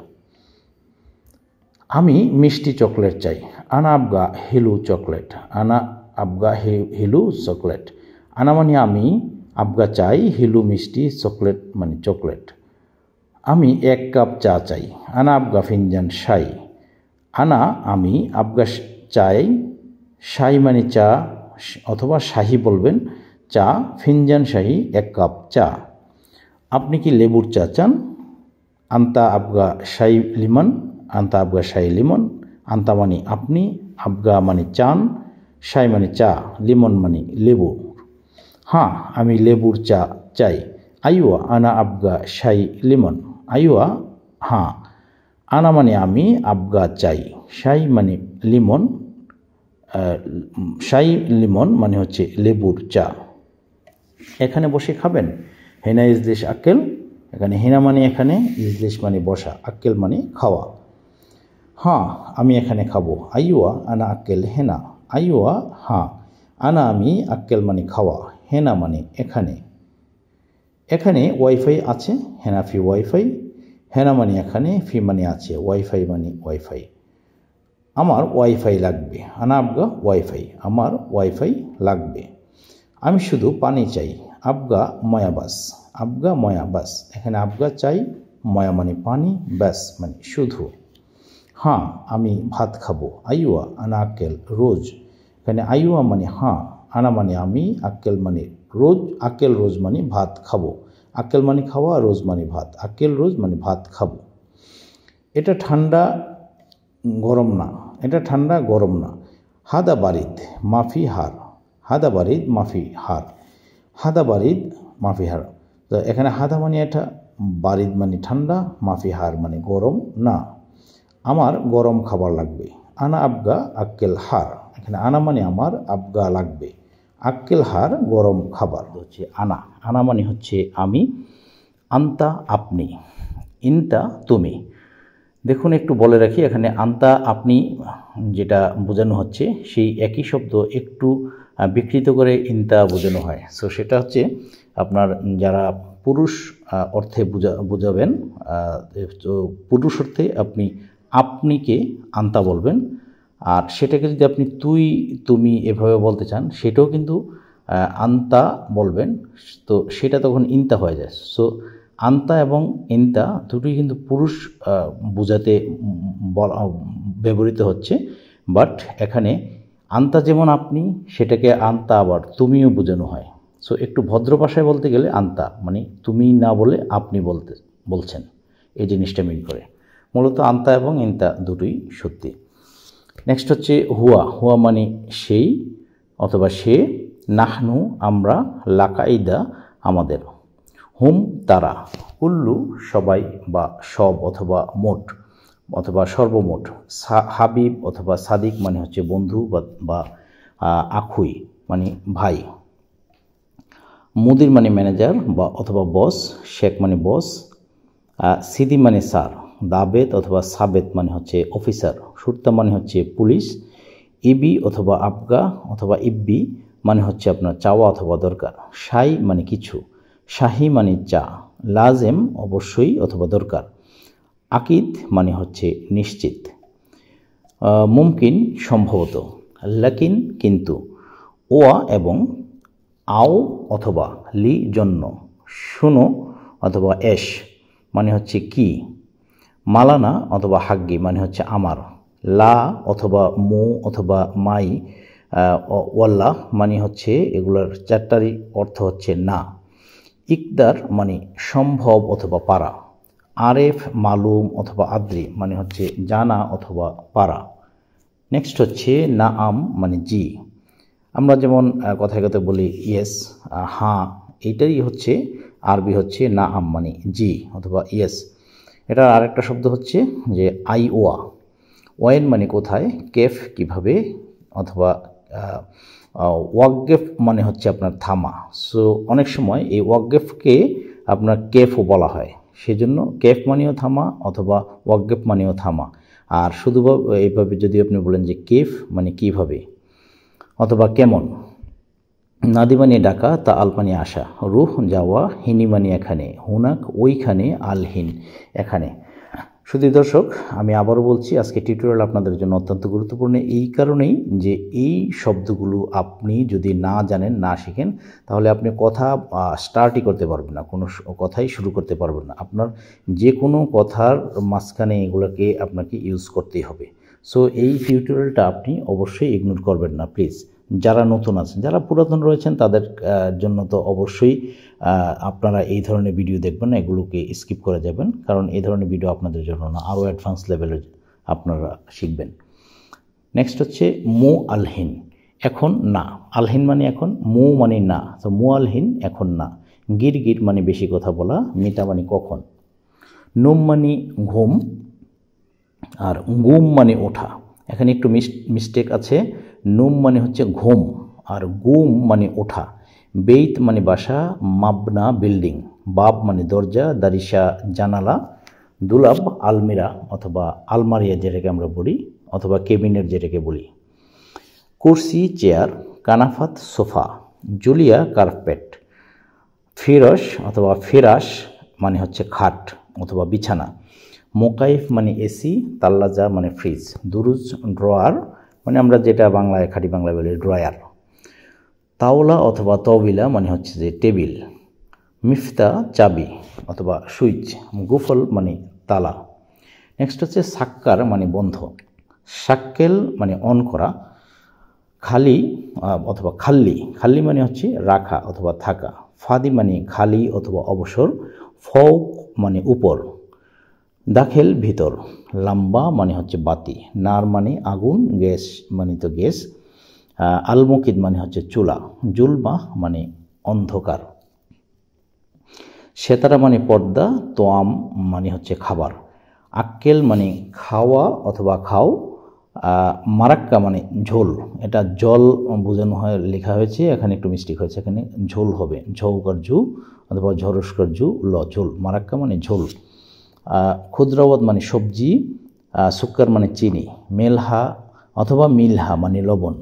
আমি মিষ্টি চকলেট চাই। আনা আবগা হিলু চকলেট, আনা আবগা হিলু চকলেট, আনা মানে আমি, আবগা চাই, হিলু মিষ্টি, চকলেট মানে চকলেট। আমি 1 কাপ চা চাই। আনা আবগা ফিনজান শাই, আনা আমি, আবগা চাই, শাহি মানে চা অথবা শাহি বলবেন, চা, ফিনজান শাহি 1 কাপ চা। আপনি কি লেবুর চা চান? আন্তা আবগা শাহি লিমন, আন্তা আবগা শাহি লিমন। আন্তা মানে আপনি, আবগা মানে চান, শাহি মানে চা, লিমন মানে লেবু। হ্যাঁ, আমি লেবুর চা চাই। আইওয়া আনা আবগা শাহি লিমন। আইওয়া হ্যাঁ, আনা মানে আমি, আবগা চাই, শাহি মানে লিমন, শাহি লিমন মানে হচ্ছে লেবুর চা। এখানে বসে খাবেন? হেনা ইজলিশ আক্কেল। এখানে হেনা মানে এখানে, ইজলিশ মানে বসা, আক্কেল মানে খাওয়া। হ্যাঁ, আমি এখানে খাবো। আইওয়া আনা আক্কেল হেনা। আইওয়া হ্যাঁ, আনা আমি, আক্কেল মানে খাওয়া, হেনা মানে এখানে। এখানে ওয়াইফাই আছে, হেনা ফি ওয়াইফাই। হেনা মানে এখানে, ফি মানে আছে, ওয়াইফাই মানে ওয়াইফাই। আমার ওয়াইফাই লাগবে। আনা আবগা ওয়াইফাই, আমার ওয়াইফাই লাগবে। আমি শুধু পানি চাই। আবগা ময়া বাস। আবগা ময়া বাস। এখানে আবগা চাই, ময়া মানে পানি, বাস মানে শুধু। হ্যাঁ, আমি ভাত খাবো। আইওয়া আনা আক্কেল রোজ। এখানে আইওয়া মানে হ্যাঁ, আনা মানে আমি, আক্কেল মানে রোজ, আক্কেল রোজ মানে ভাত খাবো। আক্কেল মানে খাওয়া, রোজ মানে ভাত, আক্কেল রোজ মানে ভাত খাবো। এটা ঠান্ডা গরম না, এটা ঠান্ডা গরম না। হাদা বারিদ মাফি হার। হাদা বারিদ মাফি হার। হাদা বারিদ মাফি হার। তো এখানে হাদা মানে এটা, বারিদ মানে ঠান্ডা, মাফি হার মানে গরম না। আমার গরম খাবার লাগবে। আনা আবগা আক্কেল হার। এখানে আনা মানে আমার, আবগা লাগবে, আক্কেল হার গরম খাবার হচ্ছে আনা। আনা মানে হচ্ছে আমি, আন্তা আপনি, ইনতা তুমি। দেখুন একটু বলে রাখি, এখানে আন্তা আপনি যেটা বোঝানো হচ্ছে সেই একই শব্দ একটু বিকৃত করে ইনতা বোঝানো হয়। সো সেটা হচ্ছে আপনার যারা পুরুষ অর্থে বোঝাবেন, তো পুরুষ অর্থে আপনি আপনিকে আন্তা বলবেন। আর সেটাকে যদি আপনি তুই তুমি এভাবে বলতে চান, সেটাও কিন্তু আন্তা বলবেন, তো সেটা তখন ইনতা হয়ে যায়। সো আন্তা এবং ইনতা দুটোই কিন্তু পুরুষ বোঝাতে ব্যবহৃত হচ্ছে। বাট এখানে আন্তা যেমন আপনি, সেটাকে আন্তা আবার তুমিও বোঝানো হয়। সো একটু ভদ্র ভাষায় বলতে গেলে আন্তা মানে তুমি না বলে আপনি বলছেন, এই জিনিসটা মিন করে। মূলত আন্তা এবং ইনতা দুটোই সত্যি। নেক্সট হচ্ছে হুয়া। হুয়া মানে সেই অথবা সে। নাহনু আমরা, লাকাইদা আমাদের। হুম তারা। কুল্লু সবাই বা সব অথবা মোট অথবা সর্বমোট। হাবিব অথবা সাদিক মানে হচ্ছে বন্ধু বা আখুই মানে ভাই। মুদির মানে ম্যানেজার বা অথবা বস। শেখ মানে বস। সিদি মানে স্যার। দাবেত অথবা সাবেত মানে হচ্ছে অফিসার। সুরতা মানে হচ্ছে পুলিশ। ইবি অথবা আবগা অথবা ইব্বি মানে হচ্ছে আপনার চাওয়া অথবা দরকার। শাই মানে কিছু। শাহি মানে চা। লাজেম অবশ্যই অথবা দরকার। আকিদ মানে হচ্ছে নিশ্চিত। মুমকিন সম্ভবত। লাকিন কিন্তু। ওয়া এবং। আও অথবা লি জন্য। শুনো অথবা এশ মানে হচ্ছে কি। মালানা অথবা হাগ্গি মানে হচ্ছে আমার। লা অথবা মো অথবা মাই ওয়াল্লাহ মানে হচ্ছে, এগুলোর চারটারই অর্থ হচ্ছে না। ইকদার মানে সম্ভব অথবা পারা। আরেফ মালুম অথবা আদ্রি মানে হচ্ছে জানা অথবা পারা। নেক্সট হচ্ছে না আম মানে জি। আমরা যেমন কথায় কথায় বলি ইয়েস, হ্যাঁ, এইটাই হচ্ছে আরবি হচ্ছে না আম মানে জি অথবা ইয়েস। এটার আরেকটা শব্দ হচ্ছে যে আই ওয়া। ওয়েন মানে কোথায়, কেফ কিভাবে, অথবা ওয়াকগেফ মানে হচ্ছে আপনার থামা। সো অনেক সময় এই ওয়াকগেফকে আপনার কেফও বলা হয়, সেজন্য কেফ মানেও থামা অথবা ওয়াকগেফ মানেও থামা। আর শুধু এইভাবে যদি আপনি বলেন যে কেফ মানে কিভাবে অথবা কেমন। নাদি মানে ডাকা, তা আল মানে আসা, রুহ যাওয়া, হিনি মানে এখানে, হুনাক ওইখানে, আলহিন এখানে। শুধু দর্শক, আমি আবারও বলছি, আজকে টিউটোরিয়াল আপনাদের জন্য অত্যন্ত গুরুত্বপূর্ণ এই কারণেই যে এই শব্দগুলো আপনি যদি না জানেন, না শিখেন, তাহলে আপনি কথা স্টার্টই করতে পারবেন না, কোনো কথাই শুরু করতে পারবেন না। আপনার যে কোনো কথার মাঝখানে এগুলোকে আপনাকে ইউজ করতেই হবে। সো এই টিউটোরিয়ালটা আপনি অবশ্যই ইগনোর করবেন না প্লিজ। যারা নতুন আছেন, যারা পুরাতন রয়েছেন তাদের জন্য তো অবশ্যই আপনারা এই ধরনের ভিডিও দেখবেন না, এগুলোকে স্কিপ করে যাবেন, কারণ এই ধরনের ভিডিও আপনাদের জন্য না, আরও অ্যাডভান্স লেভেলের আপনারা শিখবেন। নেক্সট হচ্ছে মু আলহিন, এখন না। আলহিন মানে এখন, মু মানে না, তো মু আলহিন এখন না। গির গির মানে বেশি কথা বলা, মিতা মানে কখন। নুম মানে ঘুম, আর গুম মানে ওঠা। এখানে একটু মিস্টেক আছে, নুম মানে হচ্ছে ঘুম আর গুম মানে ওঠা। বেইত মানে বাসা, মাবনা বিল্ডিং, বাব মানে দরজা, দারিসা জানালা, দুলাব আলমিরা অথবা আলমারিয়া যেটাকে আমরা বলি, অথবা কেবিনেট যেটাকে বলি। কুরসি চেয়ার, কানাফাত সোফা, জুলিয়া কার্পেট, ফিরস অথবা ফিরাস মানে হচ্ছে খাট অথবা বিছানা। মোকাইফ মানে এসি, তাল্লাজা মানে ফ্রিজ, দুরুজ ড্রয়ার মানে আমরা যেটা বাংলায় খাঁটি বাংলায় বলি ড্রয়ার। তাওলা অথবা তবিলা মানে হচ্ছে যে টেবিল। মিফতা চাবি অথবা সুইচ, গুফল মানে তালা। নেক্সট হচ্ছে সাক্কার মানে বন্ধ, সাক্কেল মানে অন করা, খালি অথবা খাল্লি, খাল্লি মানে হচ্ছে রাখা অথবা থাকা, ফাদি মানে খালি অথবা অবসর, ফৌক মানে উপর, দাখেল ভিতর, লাম্বা মানে হচ্ছে বাতি, নার মানে আগুন, গ্যাস মানে তো গ্যাস, আলমুকিদ মানে হচ্ছে চুলা, জুলমা মানে অন্ধকার, সেতারা মানে পর্দা, তোয়াম মানে হচ্ছে খাবার, আক্কেল মানে খাওয়া অথবা খাও, মারাক্কা মানে ঝোল, এটা জল বোঝানো হয় লেখা হয়েছে, এখানে একটু মিস্টেক হয়েছে, এখানে ঝোল হবে, ঝৌকার জু অথবা ঝরস্কর জু ল, ঝোল, মারাক্কা মানে ঝোল। ক্ষুদ্রাবত মানে সবজি, সুক্কার মানে চিনি, মেলহা অথবা মিলহা মানে লবণ,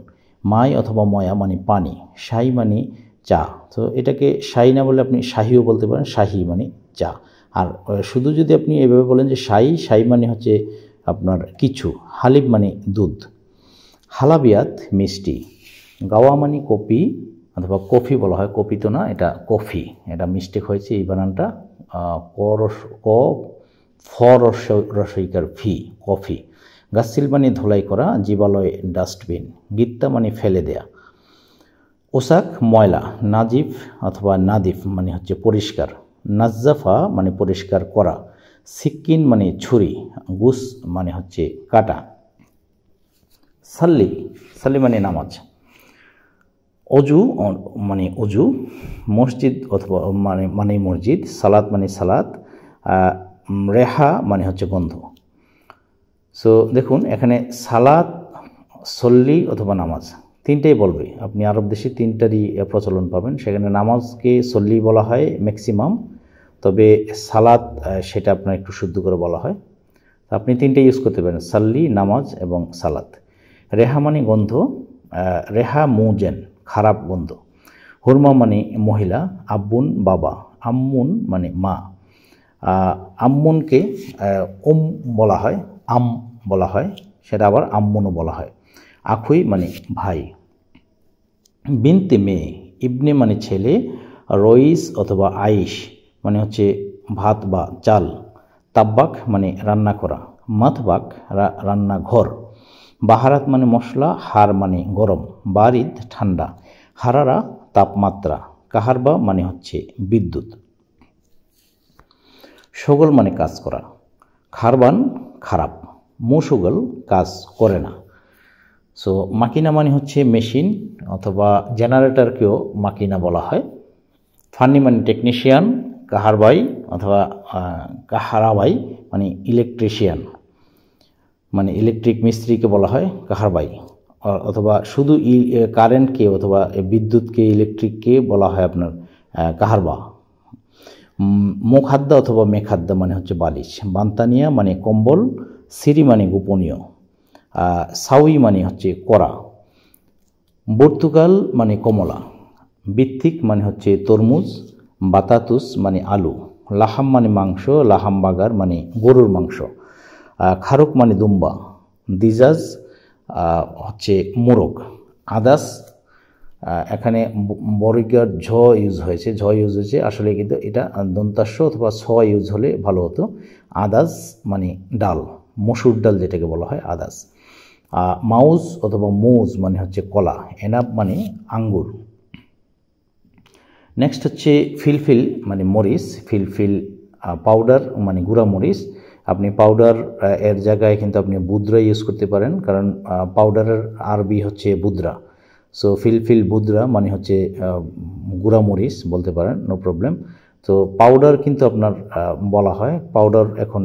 মাই অথবা ময়া মানে পানি, শাহি মানে চা। তো এটাকে শাহি না বলে আপনি শাহিও বলতে পারেন, শাহি মানে চা। আর শুধু যদি আপনি এভাবে বলেন যে শাহি, শাহি মানে হচ্ছে আপনার কিছু, হালিব মানে দুধ, হালাবিয়াত মিষ্টি, গাওয়া মানে কপি অথবা কফি বলা হয়, কপি তো না, এটা কফি, এটা মিস্টেক হয়েছে এই বানানটা, ক ফ রসইকার ফি, কফি। গাসিল মানে ধোলাই করা, জীবালয় ডাস্টবিন, গিত্তা মানে ফেলে দেয়া, ওসাক ময়লা, নাজিফ অথবা নাদিফ মানে হচ্ছে পরিষ্কার, নাজ্জাফা মানে পরিষ্কার করা, সিক্কিন মানে ছুরি, গুস মানে হচ্ছে কাটা, সাল্লি, সাল্লি মানে নামাজ, অজু মানে অজু, মসজিদ অথবা মানে মসজিদ, সালাত মানে সালাত, রেহা মানে হচ্ছে গন্ধ। সো দেখুন এখানে সালাত, সল্লি অথবা নামাজ তিনটেই বলবে, আপনি আরব দেশে তিনটারই প্রচলন পাবেন। সেখানে নামাজকে সল্লি বলা হয় ম্যাক্সিমাম, তবে সালাত সেটা আপনার একটু শুদ্ধ করে বলা হয়। আপনি তিনটে ইউজ করতে পারেন, সাল্লি, নামাজ এবং সালাত। রেহা মানে গন্ধ, রেহা মুজেন খারাপ গন্ধ। হুরমা মানে মহিলা, আব্বুন বাবা, আম্মুন মানে মা। আম্মুনকে বলা হয়, আম বলা হয়, সেটা আবার আম্মুনও বলা হয়। আখুই মানে ভাই। বিনতে মেয়ে, ইবনে মানে ছেলে, রইস অথবা আইশ মানে হচ্ছে ভাত বা চাল, তাব্বাক মানে রান্না করা, মাতবাক রান্নাঘর, বাহারাত মানে মশলা, হার মানে গরম, বারিদ ঠান্ডা, হারারা তাপমাত্রা, কাহারবা মানে হচ্ছে বিদ্যুৎ। সগল মানে কাজ করা, খারবান খারাপ, মুসগল কাজ করে না। সো মাকিনা মানে হচ্ছে মেশিন অথবা জেনারেটরকেও মাকিনা বলা হয়। ফান্নি মানে টেকনিশিয়ান, কাহারবাই অথবা কাহারাবাই মানে ইলেকট্রিশিয়ান, মানে ইলেকট্রিক মিস্ত্রিকে বলা হয় কাহারবাই, অথবা শুধু কারেন্টকে অথবা বিদ্যুৎকে ইলেকট্রিককে বলা হয় আপনার কাহারবা। মুখাদ্দা অথবা মেখাদ্দা মানে হচ্ছে বালিশ, বান্তানিয়া মানে কম্বল, সিরি মানে গোপনীয়, সাউই মানে হচ্ছে করা, পর্তুগাল মানে কমলা, বিত্তিক মানে হচ্ছে তরমুজ, বাতাতুস মানে আলু, লাহাম মানে মাংস, লাহাম বাগার মানে গরুর মাংস, খারুক মানে দুম্বা, দিজাজ হচ্ছে মোরগ, আদাস এখানে বর্গীয় ঝ ইউজ হয়েছে, আসলে কিন্তু এটা দন্তাস্য অথবা ছ ইউজ হলে ভালো হতো। আদাস মানে ডাল, মসুর ডাল যেটাকে বলা হয় আদাস। মাউজ অথবা মুজ মানে হচ্ছে কলা, এনাব মানে আঙ্গুর। নেক্সট হচ্ছে ফিলফিল মানে মরিচ, ফিলফিল পাউডার মানে গুঁড়া মরিচ। আপনি পাউডার এর জায়গায় কিন্তু আপনি বুদ্রা ইউজ করতে পারেন, কারণ পাউডারের আরবি হচ্ছে বুদ্রা। সো ফিলফিল বুদ্রা মানে হচ্ছে গুঁড়া মরিচ বলতে পারেন, নো প্রবলেম। তো পাউডার কিন্তু আপনার বলা হয়, পাউডার এখন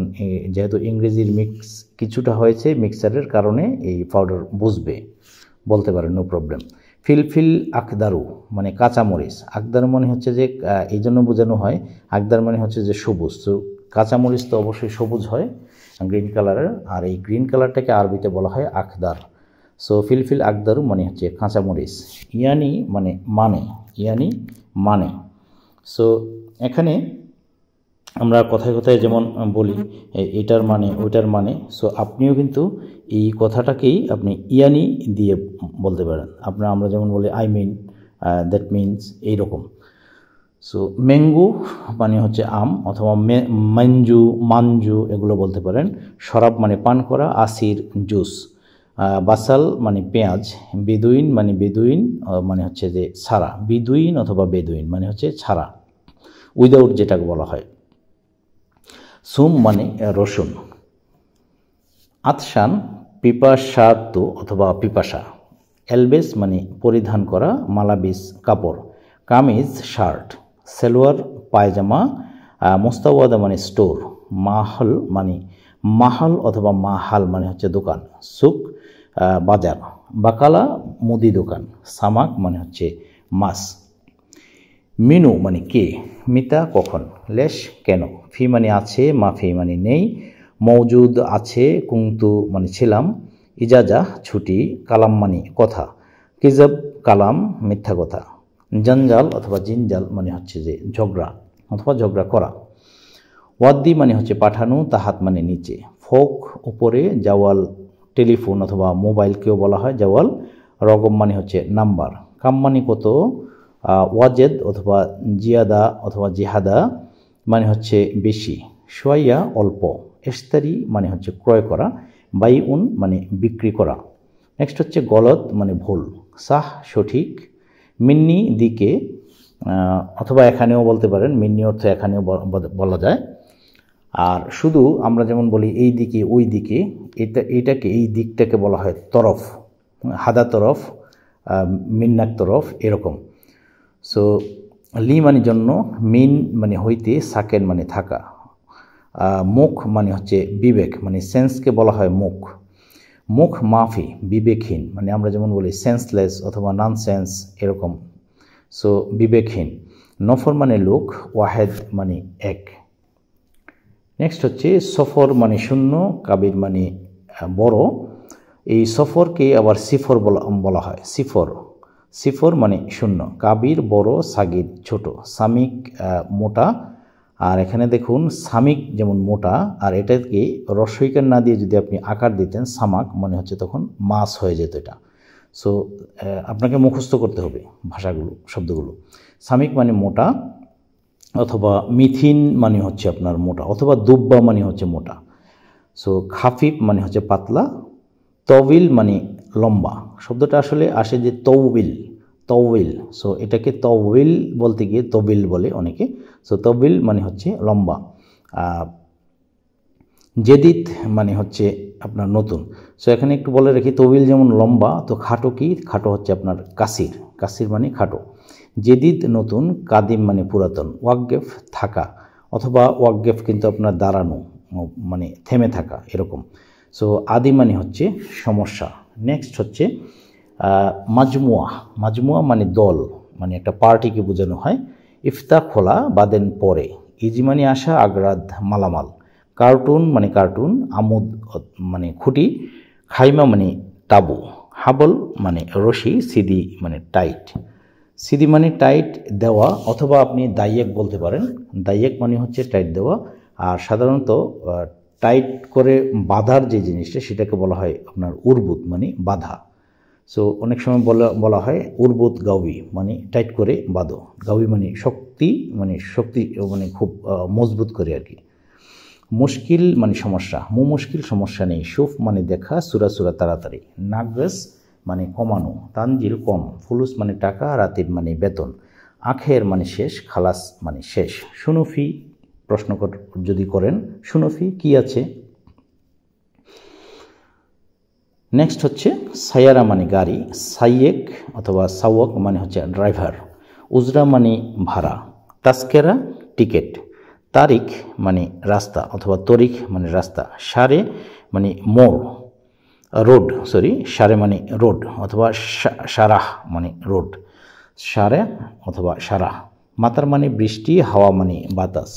যেহেতু ইংরেজির মিক্স কিছুটা হয়েছে, মিক্সারের কারণে এই পাউডার বুঝবে, বলতে পারেন, নো প্রবলেম। ফিলফিল আকদারু মানে কাঁচামরিচ। আকদার মানে হচ্ছে যে এই জন্য বোঝানো হয়, আকদার মানে হচ্ছে যে সবুজ। তো কাঁচামরিচ তো অবশ্যই সবুজ হয়, গ্রিন কালারের, আর এই গ্রিন কালারটাকে আরবিতে বলা হয় আকদার। সো ফিলফিল আকদারু মানে হচ্ছে কাঁচামরিচ। ইয়ানি মানে। সো এখানে আমরা কথায় কথায় যেমন বলি এটার মানে ওইটার মানে, সো আপনিও কিন্তু এই কথাটাকেই আপনি ইয়ানি দিয়ে বলতে পারেন। আমরা যেমন বলি আই মিন, দ্যাট মিনস, এইরকম। সো ম্যাঙ্গো মানে হচ্ছে আম, অথবা মাঞ্জু এগুলো বলতে পারেন। শরাব মানে পান করা, আসির জুস। বাসাল মানে পেঁয়াজ, বেদুইন মানে হচ্ছে যে ছাড়া, বিদুইন অথবা বেদুইন মানে হচ্ছে ছাড়া, উইদাউট যেটাকে বলা হয়। সুম মানে রসুন। আতশান পিপাসার্ত অথবা পিপাসা। এলবেস মানে পরিধান করা, মালাবিস কাপড়। কামিজ শার্ট, সেলোয়ার পায়জামা। মোস্তাওয়াদা মানে স্টোর। মাহাল অথবা মাহাল মানে হচ্ছে দোকান। সুক বাজার। বাকালা মুদি দোকান। সামাক মানে হচ্ছে মাছ। মিনু মানে কে, মিতা কখন, লেশ কেন, ফি মানে আছে, মাফি মানে নেই, মৌজুদ আছে, কুন্তু মানে ছিলাম, ইজাজা ছুটি, কালাম মানে কথা, কিজাব কালাম মিথ্যা কথা, জঞ্জাল অথবা জিনজাল মানে হচ্ছে যে ঝগড়া অথবা ঝগড়া করা, ওয়াদ্দি মানে হচ্ছে পাঠানো, তাহাত মানে নিচে, ফোক উপরে, জাওয়াল টেলিফোন অথবা মোবাইলকেও বলা হয় জাওয়াল, রগম মানে হচ্ছে নাম্বার, কাম মানে কত, ওয়াজেদ অথবা জিয়াদা অথবা জিহাদা মানে হচ্ছে বেশি, সোয়াইয়া অল্প, এস্তারি মানে হচ্ছে ক্রয় করা, বাইউন মানে বিক্রি করা। নেক্সট হচ্ছে গলত মানে ভুল, সাহ সঠিক, মিন্নি দিকে অথবা এখানেও বলতে পারেন, মিন্নি অর্থ এখানেও বলা যায়। আর শুধু আমরা যেমন বলি এই দিকে ওই দিকে, এইটাকে এই দিকটাকে বলা হয় তরফ, হাদা তরফ, মিন্নাক তরফ, এরকম। সো লি মানে জন্য, মিন মানে হইতে, সাকেন মানে থাকা, মুখ মানে হচ্ছে বিবেক, মানে সেন্সকে বলা হয় মুখ। মুখ মাফি বিবেকহীন, মানে আমরা যেমন বলি সেন্সলেস অথবা নন সেন্স, এরকম। সো বিবেকহীন। নফর মানে লোক, ওয়াহেদ মানে এক। নেক্সট হচ্ছে সফর মানে শূন্য, কাবির মানে বড়। এই সফরকে আবার সিফর বলা হয়, সিফর মানে শূন্য, কাবির বড়, সাগির ছোট, সামিক মোটা। আর এখানে দেখুন সামিক যেমন মোটা, আর এটাকে রস্বইকার না দিয়ে যদি আপনি আকার দিতেন সামাক মানে হচ্ছে তখন মাছ হয়ে যেত এটা। সো আপনাকে মুখস্থ করতে হবে ভাষাগুলো, শব্দগুলো। সামিক মানে মোটা, অথবা মিথিন মানে হচ্ছে আপনার মোটা, অথবা দুব্বা মানে হচ্ছে মোটা। সো খাফিফ মানে হচ্ছে পাতলা, তউইল মানে লম্বা। শব্দটা আসলে আসে যে তউইল, সো এটাকে তউইল বলতে গিয়ে তবিল বলে অনেকে। সো তবিল মানে হচ্ছে লম্বা। জেদিদ মানে হচ্ছে আপনার নতুন। সো এখানে একটু বলে রাখি, তবিল যেমন লম্বা, তো খাটো কি, খাটো হচ্ছে আপনার কাসির মানে খাটো। জেদিদ নতুন, কাদিম মানে পুরাতন, ওয়াকগেফ থাকা, অথবা ওয়াকগেফ কিন্তু আপনার দাঁড়ানো মানে থেমে থাকা, এরকম। সো আদি মানে হচ্ছে সমস্যা। নেক্সট হচ্ছে মাজমুয়া মানে দল, মানে একটা পার্টিকে বোঝানো হয়। ইফতা খোলা, বাদেন পরে। ইজি মানে আসা, আগ্রাদ মালামাল। কার্টুন মানে কার্টুন, আমুদ মানে খুঁটি, খাইমা মানে তাবু, হাবল মানে রশি, সিদি মানে টাইট। সিদি মানে টাইট দেওয়া, অথবা আপনি দাইয়েক বলতে পারেন। দাইয়েক মানে হচ্ছে টাইট দেওয়া, আর সাধারণত টাইট করে বাঁধার যে জিনিসটা সেটাকে বলা হয় আপনার উরবুত মানে বাঁধা। সো অনেক সময় বলা হয় উরবুত গাউবি মানে টাইট করে বাঁধো, গাউবি মানে শক্তি মানে খুব মজবুত করে আর কি। মুশকিল মানে সমস্যা, মুশকিল সমস্যা নেই। শুফ মানে দেখা, সুরা সুরা তাড়াতাড়ি। নাগস মানে কমানো, তানজিল কম, ফুলুস মানে টাকা, রাতিব মানে বেতন, আখের মানে শেষ, খালাস মানে শেষ। সুনফি প্রশ্ন যদি করেন, সুনফি কি আছে। নেক্সট হচ্ছে সায়ারা মানে গাড়ি, সাইয়েক অথবা সাওয়াক মানে হচ্ছে ড্রাইভার, উজরা মানে ভাড়া, তাস্কেরা টিকেট, তারিখ মানে রাস্তা অথবা তরিখ মানে রাস্তা, সারে মানে মোড়, রোড সারে মানে রোড অথবা সারাহ মানে রোড, সারে অথবা সারাহ। মাতার মানে বৃষ্টি, হাওয়া মানে বাতাস,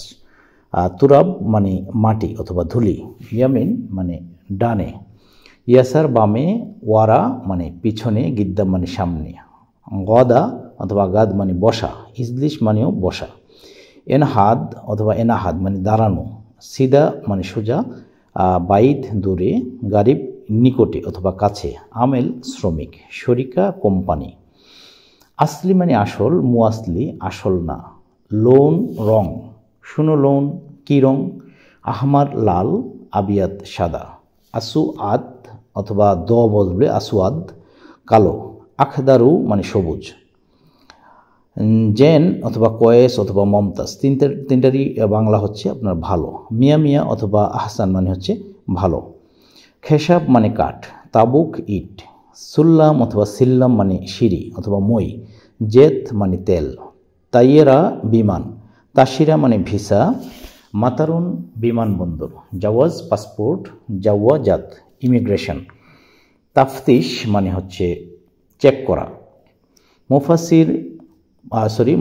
তুরাব মানে মাটি অথবা ধুলি, ইয়ামিন মানে ডানে, ইয়াসার বামে, ওয়ারা মানে পিছনে, গিদ্দাম মানে সামনে, গদা অথবা গাদ মানে বসা, ইজলিশ মানেও বসা, এনহাদ অথবা এনাহাদ মানে দাঁড়ানো, সিদা মানে সোজা, বাইদ দূরে, গারিব নিকটে অথবা কাছে, আমেল শ্রমিক, শরিকা কোম্পানি। আসলি মানে আসল, মুয়াসলি আসল না, লোন রং, শুনো লোন কি রং, আহমার লাল, আবিয়াত সাদা, আসু আদ অথবা দ বদলে আসুয়াদ কালো, আখদারু মানে সবুজ, জেন অথবা কয়েস অথবা মমতাজ, তিনটারই বাংলা হচ্ছে আপনার ভালো, মিয়া মিয়া অথবা আহসান মানে হচ্ছে ভালো, খেসাব মানে কাঠ, তাবুক ইট, সুল্লাম অথবা সিল্লাম মানে সিঁড়ি অথবা মই, জেত মানে তেল, তাইয়েরা বিমান, তাসিরা মানে ভিসা, মাতারুন বিমানবন্দর, জাওয়াজ পাসপোর্ট, জাওয়াজাত ইমিগ্রেশন, তাফতিশ মানে হচ্ছে চেক করা,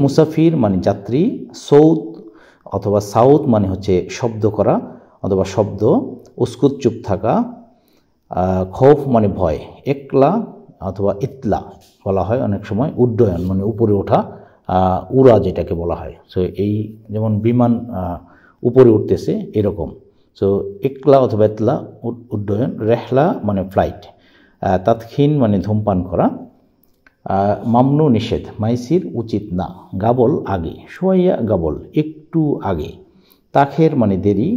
মুসাফির মানে যাত্রী, সৌদ অথবা সাউদ মানে হচ্ছে শব্দ করা অথবা শব্দ, উস্কুত চুপ থাকা, খৌফ মানে ভয়, একলা অথবা ইতলা বলা হয় অনেক সময়, উড্ডয়ন মানে উপরে ওঠা, উড়া যেটাকে বলা হয়। সো এই যেমন বিমান উপরে উঠতেছে এরকম, সো একলা অথবা ইতলা উড্ডয়ন, রেহলা মানে ফ্লাইট, তাৎক্ষীন মানে ধূমপান করা, মামনু নিষেধ, মাইসির উচিত না, গাবল আগে, সোয়াইয়া গাবল একটু আগে, তাখের মানে দেরি,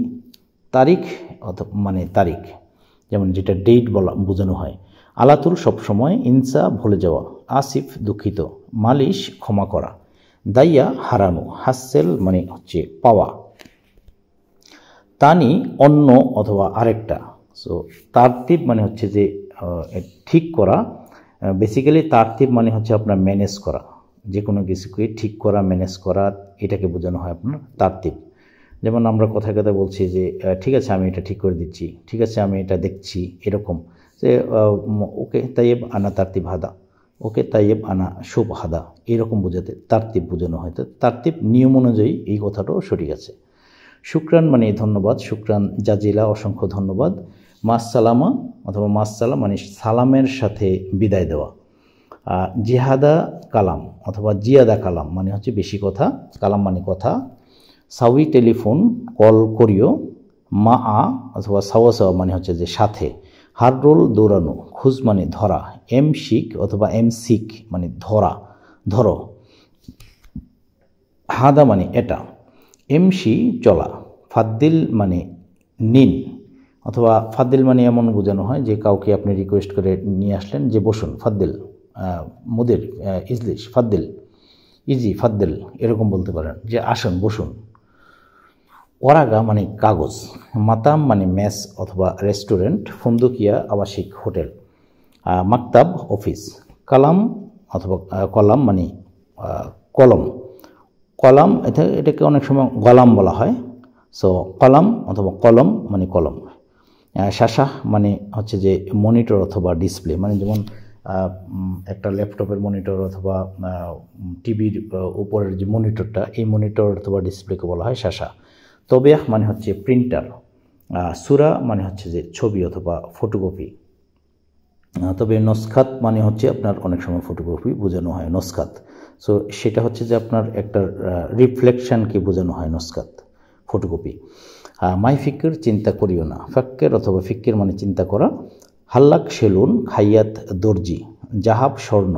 তারিখ মানে তারিখ যেমন যেটা ডেট বোঝানো হয়, আলাতুল সবসময়, ইনসা ভুলে যাওয়া, আসিফ দুঃখিত, মালিশ ক্ষমা করা, দাইয়া হারানো, হাসেল মানে হচ্ছে পাওয়া, তানি অন্য অথবা আরেকটা। সো তারতিব মানে হচ্ছে যে ঠিক করা, বেসিক্যালি তারতিব মানে হচ্ছে আপনার ম্যানেজ করা, যে কোনো কিছুকে ঠিক করা, ম্যানেজ করা, এটাকে বোঝানো হয় আপনার তারতিব। যেমন আমরা কথায় কথায় বলছি যে ঠিক আছে আমি এটা ঠিক করে দিচ্ছি, ঠিক আছে আমি এটা দেখছি, এরকম যে ওকে তাইয়েব আনা তারতিব হাদা, ওকে তাইয়েব আনা শুভ হাদা, এরকম বোঝাতে তারতিব বোঝানো হয়। তো তারতিব নিয়ম অনুযায়ী এই কথাটাও সঠিক আছে। শুকরান মানে ধন্যবাদ, শুকরান জাজিলা অসংখ্য ধন্যবাদ, মাসসালামা অথবা মাসসালাম মানে সালামের সাথে বিদায় দেওয়া, জিহাদা কালাম অথবা জিয়াদা কালাম মানে হচ্ছে বেশি কথা, কালাম মানে কথা, সাউই টেলিফোন কল করিও, মা আ অথবা সাওয়া সাওয়া মানে হচ্ছে যে সাথে, হাররোল দৌড়ানো, খুঁজ মানে ধরা, এম শিক অথবা এম সিক মানে ধরো, হাদা মানে এটা, এমসি চলা, ফাদ্দিল মানে নিন অথবা ফাদ্দিল মানে এমন বোঝানো হয় যে কাউকে আপনি রিকোয়েস্ট করে নিয়ে আসলেন যে বসুন, ফাদ্দিল, মুদির, ইজলিশ, ফাদ্দিল, ইজি, ফাদ্দিল এরকম বলতে পারেন যে আসুন বসুন। ওরাগা মানে কাগজ, মাতাম মানে মেস অথবা রেস্টুরেন্ট, ফুন্দুকিয়া আবাসিক হোটেল, মাকতাব অফিস, কালাম অথবা কলাম মানে কলম, কলাম এটাকে অনেক সময় গলাম বলা হয়। সো কলাম অথবা কলম মানে কলম। শাশাহ মানে হচ্ছে যে মনিটর অথবা ডিসপ্লে, মানে যেমন একটা ল্যাপটপের মনিটর অথবা টিভির উপরের যে মনিটরটা, এই মনিটর অথবা ডিসপ্লেকে বলা হয় শাশা। তবেয়াহ মানে হচ্ছে প্রিন্টার, সুরা মানে হচ্ছে যে ছবি অথবা ফটোকপি। তবে নস্খাত মানে হচ্ছে আপনার অনেক সময় ফটোকপি বোঝানো হয়, নস্খাত। সো সেটা হচ্ছে যে আপনার একটা রিফ্লেকশানকে বোঝানো হয় নস্খাত, ফটোকপি। মাই ফিক্কের চিন্তা করিও না, ফাক্কের অথবা ফিক্কের মানে চিন্তা করা। হাল্লাক সেলুন, খাইয়াত দর্জি, জাহাব স্বর্ণ,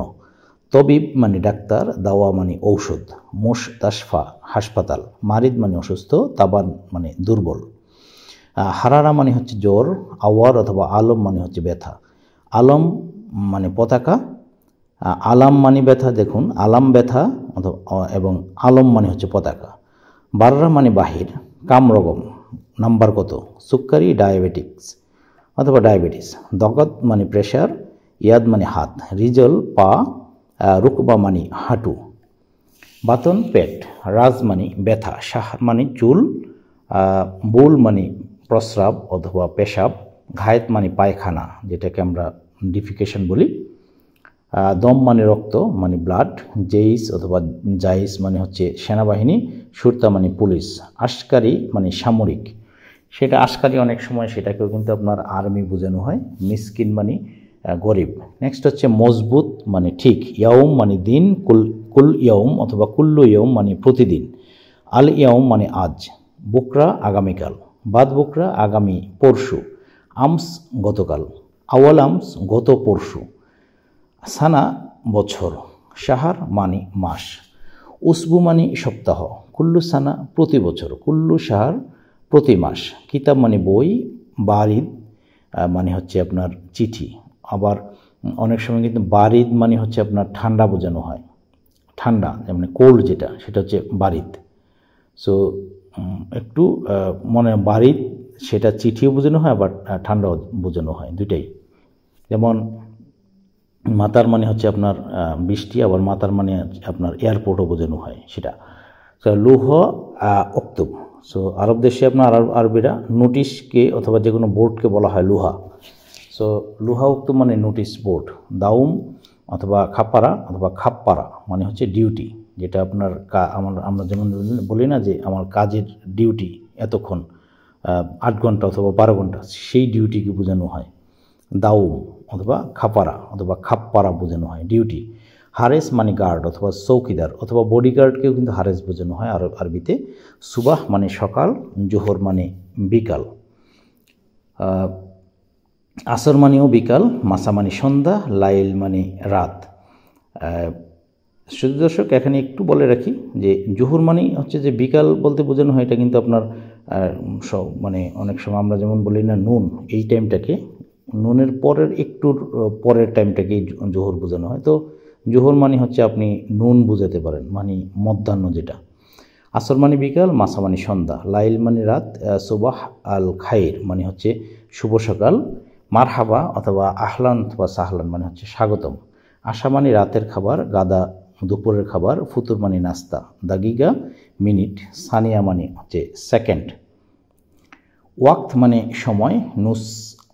তবিব মানে ডাক্তার, দাওয়া মানে ঔষধ, মুশতাশফা হাসপাতাল, মারিদ মানে অসুস্থ, তাবান মানে দুর্বল। হারারা মানে হচ্ছে জ্বর, আওয়ার অথবা আলম মানে হচ্ছে ব্যথা। আলম মানে পতাকা, আলাম মানে ব্যথা, দেখুন আলাম ব্যথা এবং আলম মানে হচ্ছে পতাকা। বাররা মানে বাহির, কামরগম নাম্বার কত, সুক্কারি ডায়াবেটিক্স অথবা ডায়াবেটিস। দগত মানে প্রেশার, ইয়াদ মানে হাত, রিজল পা, রুকবা মানে হাঁটু। বাতন পেট, রাজ মানে ব্যথা, শাহ মানে চুল, বুল মানে প্রস্রাব অথবা পেশাব, ঘায়েত মানে পায়খানা যেটাকে আমরা ডিফিকেশন বলি, দম মানে রক্ত মানে ব্লাড, জেইস অথবা জাইস মানে হচ্ছে সেনাবাহিনী, সুরতা মানে পুলিশ, আশকারি মানে সামরিক, সেটা আশকারি অনেক সময় সেটাকেও কিন্তু আপনার আর্মি বোঝানো হয়, মিসকিন মানে গরিব। নেক্সট হচ্ছে মজবুত মানে ঠিক, ইয়াউম মানে দিন, কুল ইয়াউম অথবা কুল্লু ইয়াউম মানে প্রতিদিন, আল ইয়াউম মানে আজ, বুকরা আগামীকাল, বাদ বুকরা আগামী পরশু, আমস গতকাল, আওয়াল আমস গত পরশু, সানা বছর, শাহার মানে মাস, উসবু মানে সপ্তাহ, কুল্লু সানা প্রতি বছর, কুল্লু শাহার প্রতি মাস, কিতাব মানে বই, বারিদ মানে হচ্ছে আপনার চিঠি। আবার অনেক সময় কিন্তু বারিদ মানে হচ্ছে আপনার ঠান্ডা বোঝানো হয়, ঠান্ডা মানে কোল্ড যেটা সেটা হচ্ছে বারিদ। সো একটু মনে বারিদ সেটা চিঠিও বোঝানো হয় আবার ঠান্ডাও বোঝানো হয়, দুইটাই। যেমন মাতার মানে হচ্ছে আপনার বৃষ্টি, আবার মাতার মানে আপনার এয়ারপোর্টও বোঝানো হয় সেটা। সো লুহ অক্তুব। সো আরব দেশে আপনার আরবিরা নোটিশকে অথবা যে কোনো বোর্ডকে বলা হয় লুহা। সো লুহা উক্ত মানে নোটিশ বোর্ড। দাউম অথবা খাপ্পারা অথবা খাপ্পারা মানে হচ্ছে ডিউটি, যেটা আপনার আমরা যেমন বলি না যে আমার কাজের ডিউটি এতক্ষণ 8 ঘন্টা অথবা 12 ঘন্টা, সেই ডিউটিকে বোঝানো হয় দাউম অথবা খাপারা অথবা খাপ্পারা বোঝানো হয় ডিউটি। হারেস মানে গার্ড অথবা চৌকিদার অথবা বডিগার্ডকেও কিন্তু হারেস বোঝানো হয় আরবিতে। সুবাহ মানে সকাল, জোহর মানে বিকাল, আসর মানেও বিকাল, মাসা মানে সন্ধ্যা, লাইল মানে রাত। শুধু দর্শক এখানে একটু বলে রাখি যে জোহর মানে হচ্ছে যে বিকাল বলতে বোঝানো হয়, এটা কিন্তু আপনার মানে অনেক সময় আমরা যেমন বলি না নুন, এই টাইমটাকে নুনের পরের একটু পরের টাইমটাকেই জোহর বোঝানো হয়। তো জোহর মানে হচ্ছে আপনি নুন বোঝাতে পারেন, মানে মধ্যাহ্ন যেটা। আসর মানে বিকাল, মাসা মানে সন্ধ্যা, লাইল মানে রাত, সুবাহ আল খাইর মানে হচ্ছে শুভ সকাল, মারহাবা অথবা আহলান অথবা সাহলান মানে হচ্ছে স্বাগতম, আশা মানে রাতের খাবার, গাদা দুপুরের খাবার, ফুতুর মানে নাস্তা, দাগিগা মিনিট, সানিয়া মানে হচ্ছে সেকেন্ড। ওয়াক্ত মানে সময়, নুস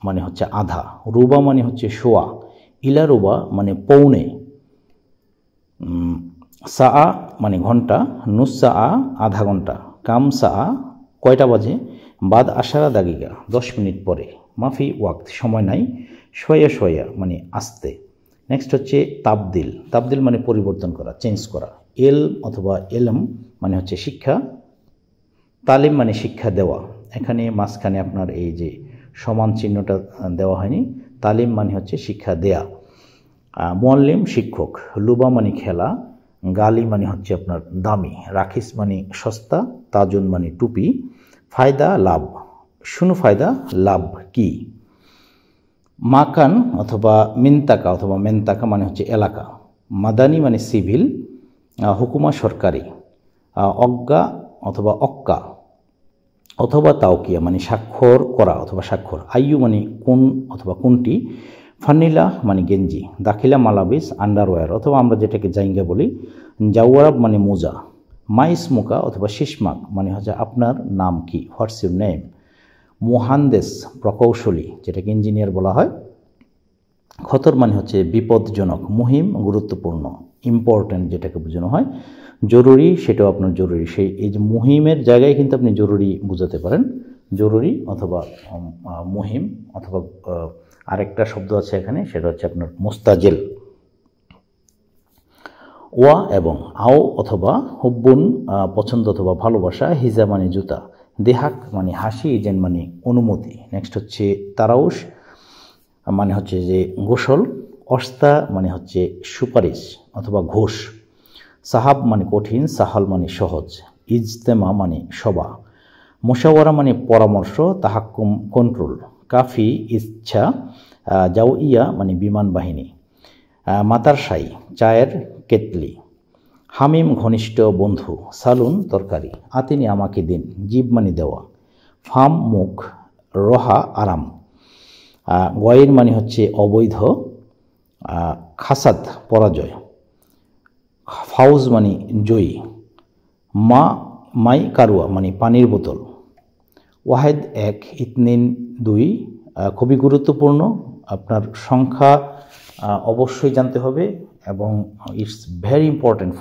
মানে হচ্ছে আধা, রুবা মানে হচ্ছে শোয়া, ইলা রুবা মানে পৌনে, সা মানে ঘন্টা, নুস সা আধা ঘন্টা, কাম সা কয়টা বাজে, বাদ আশারা দাগিগা 10 মিনিট পরে, মাফি ওয়াক্ত সময় নাই, শোয়া শোয়া মানে আস্তে। নেক্সট হচ্ছে তাবদিল। তাবদিল মানে পরিবর্তন করা, চেঞ্জ করা। এল অথবা এলম মানে হচ্ছে শিক্ষা, তালিম মানে শিক্ষা দেওয়া। এখানে মাঝখানে আপনার এই যে সমান চিহ্নটা দেওয়া হয়নি, তালিম মানে হচ্ছে শিক্ষা দেয়া। মুআল্লিম শিক্ষক, লুবা মানে খেলা, গালি মানে হচ্ছে আপনার দামি, রাখিস মানে সস্তা, তাজুন মানে টুপি, ফায়দা লাভ, শুনু ফায়দা লাভ কি। মাকান অথবা মিনতাকা অথবা মেনতাকা মানে হচ্ছে এলাকা, মাদানি মানে সিভিল, হুকুমা সরকারি, অজ্ঞা অথবা অক্কা অথবা তাওকিয়া মানে স্বাক্ষর করা অথবা স্বাক্ষর, আইয়ু মানে কোন অথবা কোনটি, ফানিলা মানে গেঞ্জি, দাখিলা মালাবিস আন্ডারওয়্যার অথবা আমরা যেটাকে জাইঙ্গা বলি, জাওয়ারাব মানে মোজা, মাইসমুকা অথবা শিশমাক মানে হচ্ছে আপনার নাম কি, হোয়াটস ইউর নেম, মুহান্দেস প্রকৌশলী যেটাকে ইঞ্জিনিয়ার বলা হয়, খতর মানে হচ্ছে বিপদজনক, মুহিম গুরুত্বপূর্ণ, ইম্পর্ট্যান্ট যেটাকে বোঝানো হয়, জরুরি সেটাও আপনার জরুরি, সেই এই যে মুহিমের জায়গায় কিন্তু আপনি জরুরি বোঝাতে পারেন, জরুরি অথবা মুহিম, অথবা আরেকটা শব্দ আছে এখানে সেটা হচ্ছে আপনার মুস্তাজেল। ওয়া এবং আও অথবা হুব্বুন পছন্দ অথবা ভালোবাসা, হিজা মানে জুতা, দেহাক মানে হাসি, ইজেন মানে অনুমতি। নেক্সট হচ্ছে তারাউশ মানে হচ্ছে যে গোসল, অস্তা মানে হচ্ছে সুপারিশ অথবা ঘোষ, সাহাব মানে কঠিন, সাহাল মানে সহজ, ইজতেমা মানে সভা, মুশাওয়ারা মানে পরামর্শ, তাহাক্কুম কন্ট্রোল, কাফি ইচ্ছা, জাউইয়া মানে বিমান বাহিনী, মাতারসাই চায়ের কেটলি, হামিম ঘনিষ্ঠ বন্ধু, সালুন তরকারি, আতিনি আমাকে দিন, জিব মানে দেওয়া, ফাম মুখ, রহা আরাম, গয়ের মানে হচ্ছে অবৈধ, খাসাদ পরাজয়, ফাউজ মানে জয়ী, মাই কারুয়া মানে পানির বোতল, ওয়াহেদ এক, ইতনিন দুই, খুবই গুরুত্বপূর্ণ। আপনার সংখ্যা অবশ্যই জানতে হবে এবং it's very important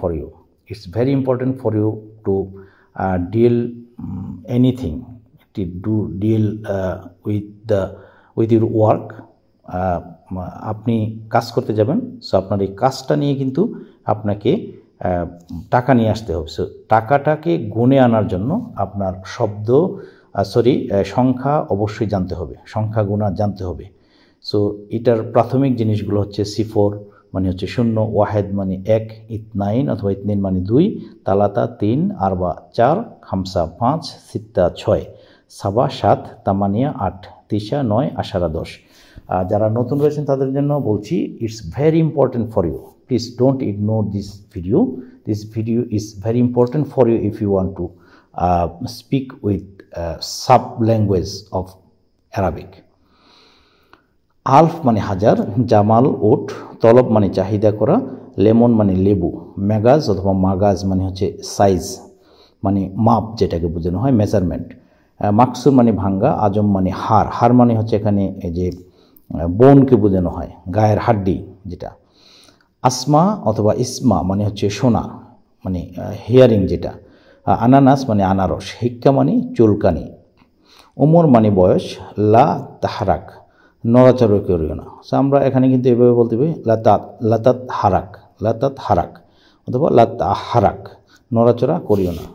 for you to deal anything, to deal with your work. আপনি কাজ করতে যাবেন, সো আপনার এই কাজটা নিয়ে কিন্তু আপনাকে টাকা নিয়ে আসতে হবে। সো টাকাটাকে গুণে আনার জন্য আপনার সংখ্যা অবশ্যই জানতে হবে, সংখ্যা গুণা জানতে হবে। সো এটার প্রাথমিক জিনিসগুলো হচ্ছে সিফর মানে হচ্ছে 0, ওয়াহেদ মানে 1, ইতনাইন অথবা ইতনিন মানে 2, তালাতা 3, আরবা 4, খামসা 5, সিত্তা 6, সাবা 7, তামানিয়া 8, তিসা 9, আশারা 10। যারা নতুন রয়েছেন তাদের জন্য বলছি, it's very important for you, please don't ignore this video is very important for you if you want to speak with sub language of Arabic. আলফ মানে হাজার, জামাল উট, তলব মানে চাহিদা করা, লেমন মানে লেবু, মেগাজ অথবা মাগাজ মানে হচ্ছে সাইজ মানে মাপ, যেটাকে বোঝানো হয় মেজারমেন্ট, মাকসুর মানে ভাঙ্গা, আজম মানে হার মানে হচ্ছে এখানে এই যে বোনকে বোঝানো হয়, গায়ের হাড্ডি যেটা, আসমা অথবা ইসমা মানে হচ্ছে শোনা মানে হিয়ারিং যেটা, আনানাস মানে আনারস, হিক্কা মানে চুলকানি, উমর মানে বয়স, লা তাহারাক নড়াচড়া করিও না। সো আমরা এখানে কিন্তু এভাবে বলতে পারি লাতাত হারাক অথবা হারাক নড়াচড়া করিও না।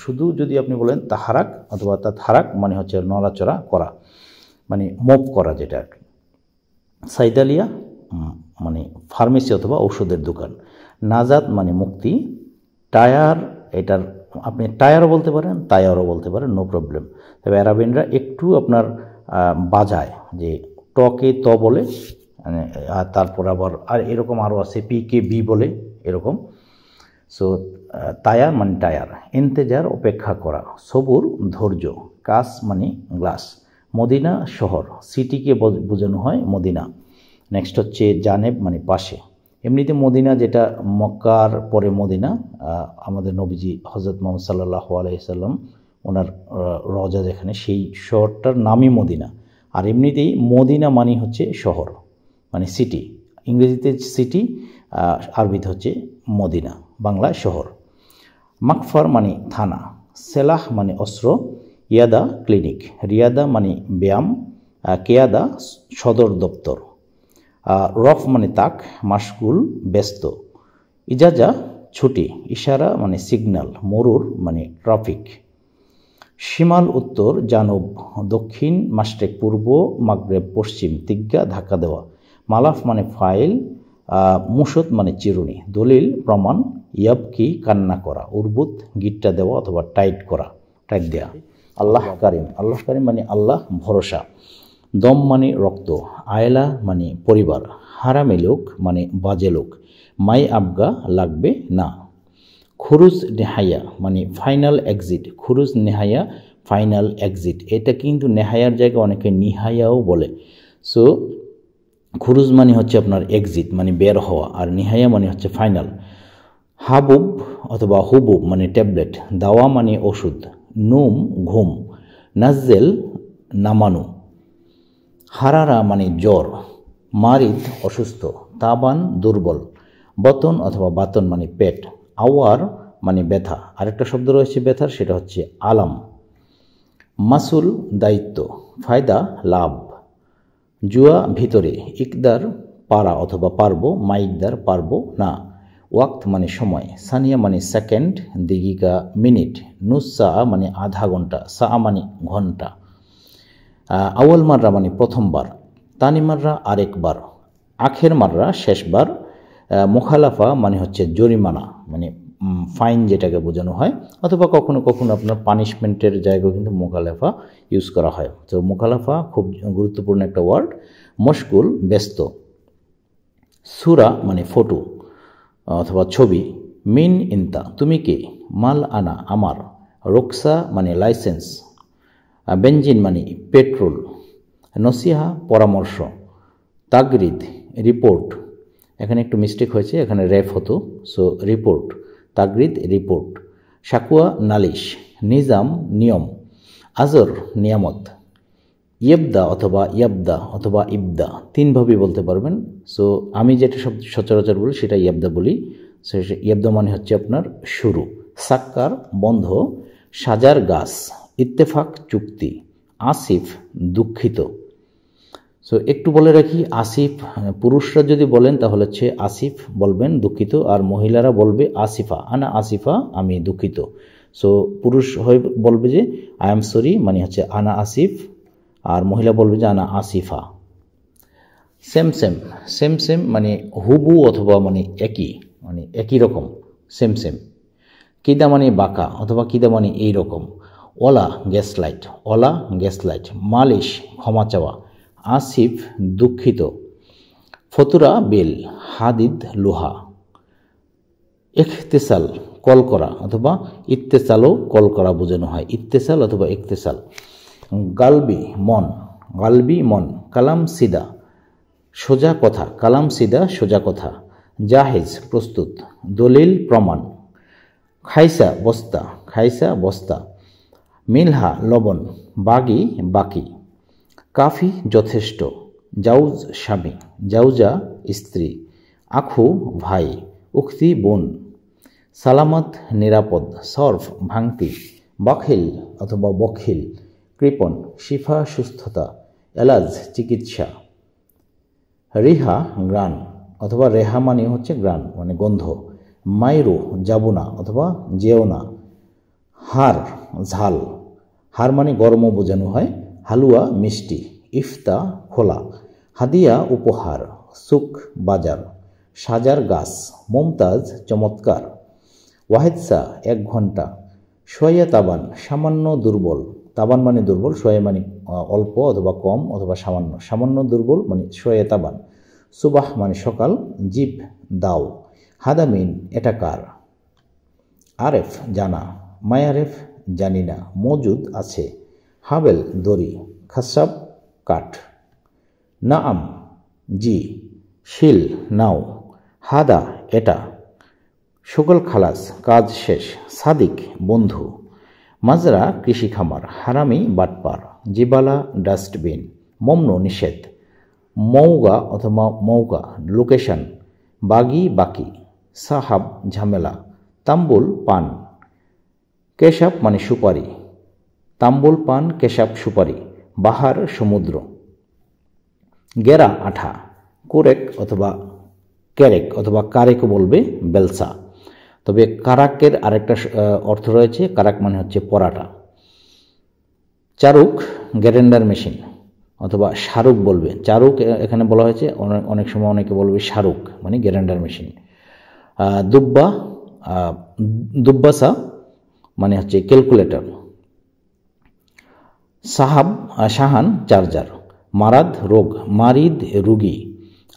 শুধু যদি আপনি বলেন তাহারাক অথবা হারাক মানে হচ্ছে নড়াচড়া করা মানে মুভ করা যেটা আর কি। সাইদালিয়া মানে ফার্মেসি অথবা ঔষধের দোকান, নাজাত মানে মুক্তি, টায়ার এটার আপনি টায়ারও বলতে পারেন, টায়ারও বলতে পারেন, নো প্রবলেম। তবে অ্যারাবিয়ানরা একটু আপনার বাজায় যে টকে ত বলে, আর তারপর আবার আর এরকম আরও আছে পিকে বি বলে এরকম। সো টায়ার মানে টায়ার, ইন্তেজার অপেক্ষা করা, সবুর ধৈর্য, কাস মানে গ্লাস, মদিনা শহর, সিটিকে বোঝানো হয় মদিনা। নেক্সট হচ্ছে জানেব মানে পাশে। এমনিতে মদিনা যেটা মক্কার পরে মদিনা, আমাদের নবীজি হজরত মোহাম্মদ সাল্লাল্লাহু আলাইহি সাল্লাম ওনার রওজা যেখানে, সেই শহরটার নামই মদিনা। আর এমনিতেই মদিনা মানে হচ্ছে শহর মানে সিটি, ইংরেজিতে সিটি, আরবিতে হচ্ছে মদিনা, বাংলায় শহর। মাকফার মানে থানা, সেলাহ মানে অস্ত্র, ইয়াদা ক্লিনিক, রিয়াদা মানে ব্যায়াম, কেয়াদা সদর দপ্তর, রফ মানে তাক, মাশগুল ব্যস্ত, ইজাজা ছুটি, ইশারা মানে সিগন্যাল, মরুর মানে ট্রাফিক, শিমাল উত্তর, জানুব দক্ষিণ, মাশরেক পূর্ব, মাগরেব পশ্চিম, তিগ্গা ধাক্কা দেওয়া, মালাফ মানে ফাইল, মুশত মানে চিরুনি, দলিল প্রমাণ, ইয়াবকি কান্না করা, উরবুত গিট্টা দেওয়া অথবা টাইট দেওয়া, আল্লাহ কারিম মানে আল্লাহ ভরসা, দম মানে রক্ত, আয়লা মানে পরিবার, হারামে লোক মানে বাজে লোক, মাই আবগা লাগবে না, খুরুজ নেহায়া মানে ফাইনাল এক্সিট, খুরুজ নেহায়া ফাইনাল এক্সিট। এটা কিন্তু নেহায়ার জায়গায় অনেকে নিহায়াও বলে। সো খুরুজ মানে হচ্ছে আপনার এক্সিট মানে বের হওয়া, আর নিহায়া মানে হচ্ছে ফাইনাল। হাবুব অথবা হুবুব মানে ট্যাবলেট, দাওয়া মানে ওষুধ, নুম ঘুম, নাজ্জেল নামানো, হারারা মানে জ্বর, মারিদ অসুস্থ, তাবান দুর্বল, বতন অথবা বাতন মানে পেট, আওয়ার মানে ব্যথা। আরেকটা শব্দ রয়েছে ব্যথার, সেটা হচ্ছে আলাম। মাসুল দায়িত্ব, ফায়দা লাভ, জুয়া ভিতরে, ইকদার পারা অথবা পারবো, মাইকদার পারবো না, ওয়াক্ত মানে সময়, সানিয়া মানে সেকেন্ড, দিগিকা মিনিট, নুসা মানে আধা ঘন্টা, সা মানে ঘন্টা, আউয়াল মাররা মানে প্রথমবার, তানি মাররা আরেকবার, আখের মাররা শেষবার, মুখালাফা মানে হচ্ছে জরিমানা মানে ফাইন যেটাকে বোঝানো হয়, অথবা কখনো কখনো আপনার পানিশমেন্টের জায়গায় কিন্তু মোকালেফা ইউজ করা হয়। তো মোকালেফা খুব গুরুত্বপূর্ণ একটা ওয়ার্ড। মশগুল ব্যস্ত, সুরা মানে ফটো অথবা ছবি, মিন ইন্তা তুমি কে, মাল আনা আমার, রোকসা মানে লাইসেন্স, বেঞ্জিন মানে পেট্রোল, নসিহা পরামর্শ, তাগরিদ রিপোর্ট, এখানে একটু মিস্টেক হয়েছে, এখানে রেফ হতো, সো রিপোর্ট, তাগরিদ রিপোর্ট, শাকুয়া নালিশ, নিজাম নিয়ম, আজর নিয়ামত, ইয়েবদা অথবা ইয়াবদা অথবা ইবদা তিনভাবেই বলতে পারবেন। সো আমি যেটা সচরাচর বলি সেটা ইয়াবদা বলি। সো ইয়াবদা মানে হচ্ছে আপনার শুরু, সাক্কার বন্ধ, সাজার গাছ, ইত্তেফাক চুক্তি, আসিফ দুঃখিত। সো একটু বলে রাখি, আসিফ পুরুষরা যদি বলেন তাহলে হচ্ছে আসিফ বলবেন দুঃখিত, আর মহিলারা বলবে আসিফা, আনা আসিফা আমি দুঃখিত। সো পুরুষ হয়ে বলবে যে আই এম সরি মানে হচ্ছে আনা আসিফ, আর মহিলা বলবে যে আনা Asifa. Same same, same same মানে হুবু অথবা মানে একই রকম, সেম সেম। কিদা মানে বাঁকা অথবা কিদা মানে এইরকম। OLA gas light, OLA gas light, মালিশ ক্ষমা চাওয়া, আসিফ দুঃখিত, ফতুরা বেল, হাদিদ লোহা, ইখতেসাল কল করা অথবা ইত্তেসালও কল করা বোঝানো হয়, ইত্তেসাল অথবা ইখতেসাল। গালবি মন, গালবি মন, কালাম সিদা সোজা কথা, কালাম সিদা সোজা কথা, জাহেজ প্রস্তুত, দলিল প্রমাণ, খাইসা বস্তা, খাইসা বস্তা, মিলহা লবণ, বাগি বাকি, কাফি যথেষ্ট, জাউজ স্বামী, জাউজা স্ত্রী, আখু ভাই, উক্তি বোন, সালামত নিরাপদ, সর্ফ ভাঙতি, বখিল অথবা বখিল কৃপণ, শিফা সুস্থতা, এলাজ চিকিৎসা, রিহা গ্রান অথবা রেহা মানে হচ্ছে গ্রান মানে গন্ধ, মাইরু যাবো না অথবা যেও না, হার ঝাল, হার মানে গরমও বোঝানো হয়, হালুয়া মিষ্টি, ইফতা খোলা, হাদিয়া উপহার, সুক বাজার, সাজার গাছ, মুমতাজ চমৎকার, ওয়াহেদসা 1 ঘন্টা, সোয়া তাবান সামান্য দুর্বল, তাবান মানে দুর্বল, সোয়া মানে অল্প অথবা কম অথবা সামান্য, সামান্য দুর্বল মানে সোয়া তাবান, সুবাহ মানে সকাল, জিব দাও, হাদামিন এটা কার, আরেফ জানা, মায়ারেফ জানি না, মজুদ আছে, হাবেল দড়ি, খাসাব কাঠ, নাআম জি, শিল নাও, হাদা এটা, সকল খালাস কাজ শেষ, সাদিক বন্ধু, মাজরা কৃষি খামার, হারামি বাটপার, জিবালা ডাস্টবিন, মমনু নিষেধ, মৌগা অথবা মৌকা লোকেশন, বাগি বাকি, সাহাব ঝামেলা, তাম্বুল পান, কেশাব মানে সুপারি, তাম্বুল পান কেশাব সুপারি, বাহার সমুদ্র, গেরা আঠা, কোরেক অথবা ক্যারেক অথবা কারেকও বলবে বেলসা। তবে কারাকের আরেকটা অর্থ রয়েছে, কারাক মানে হচ্ছে পরাটা। চারুক গ্যারেন্ডার মেশিন অথবা শাহরুখ বলবে, চারুক এখানে বলা হয়েছে, অনেক সময় অনেকে বলবে শাহরুখ মানে গ্যারেন্ডার মেশিন। দুব্বা দুব্বাসা মানে হচ্ছে ক্যালকুলেটর, সাহাব শাহান চার্জার, মারাদ রোগ, মারিদ রুগী,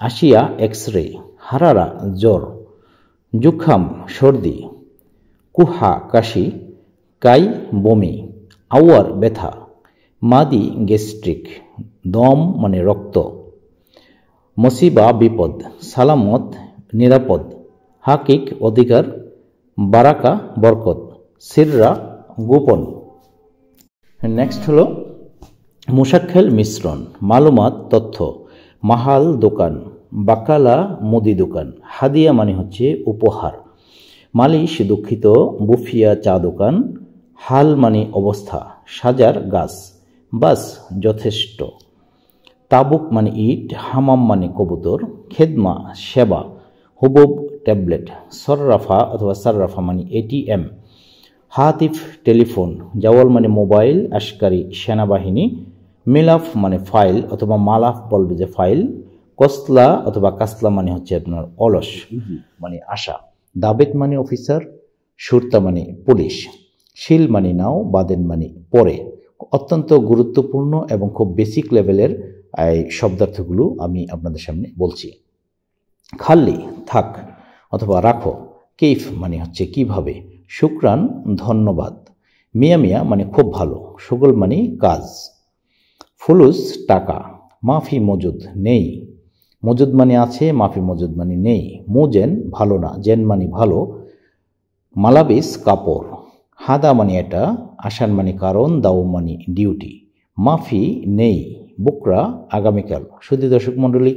আশিয়া এক্স রে, হারারা জ্বর, জুখাম সর্দি, কুহা কাশি, কাই বমি, আওয়ার ব্যথা, মাদি গ্যাস্ট্রিক, দম মানে রক্ত, মসিবা বিপদ, সালামত নিরাপদ, হাকিক অধিকার, বারাকা বরকত, সিররা গোপন। নেক্সট হলো মুশাক্কেল মিশ্রণ, মালুমাত তথ্য, মাহাল দোকান, বাকালা মুদি দোকান, হাদিয়া মানে হচ্ছে উপহার, মালিশ দুঃখিত, বুফিয়া চা দোকান, হাল মানে অবস্থা, সাজার গাছ, বাস যথেষ্ট, তাবুক মানে ইট, হামাম মানে কবুতর, খেদমা সেবা, হুবুব ট্যাবলেট, সররাফা অথবা সাররাফা মানে এটিএম, হাতিফ টেলিফোন, জাওয়াল মানে মোবাইল, আশকারি সেনাবাহিনী, মিলাফ মানে ফাইল অথবা মালাফ বলবে যে ফাইল, কসলা অথবা কাসলা মানে হচ্ছে আপনার অলস মানে আশা, দাবেত মানে অফিসার, সুরতা মানে পুলিশ, শিল মানে নাও, বাদেন মানে পরে। অত্যন্ত গুরুত্বপূর্ণ এবং খুব বেসিক লেভেলের এই শব্দার্থগুলো আমি আপনাদের সামনে বলছি। খাল্লি থাক অথবা রাখো, কেইফ মানে হচ্ছে কিভাবে, শুক্রান ধন্যবাদ, মিয়া মিয়া মানে খুব ভালো, সুগল মানে কাজ, ফুলুস টাকা, মাফি মজুদ নেই, মজুদ মানে আছে, মাফি মজুদ মানে নেই, মুজেন ভালো না, জেন মানে ভালো, মালাবিস কাপড়, হাদা মানে এটা, আসান মানে কারণ, দাও মানে ডিউটি, মাফি নেই, বুকরা আগামীকাল। শুধু দর্শক মণ্ডলী,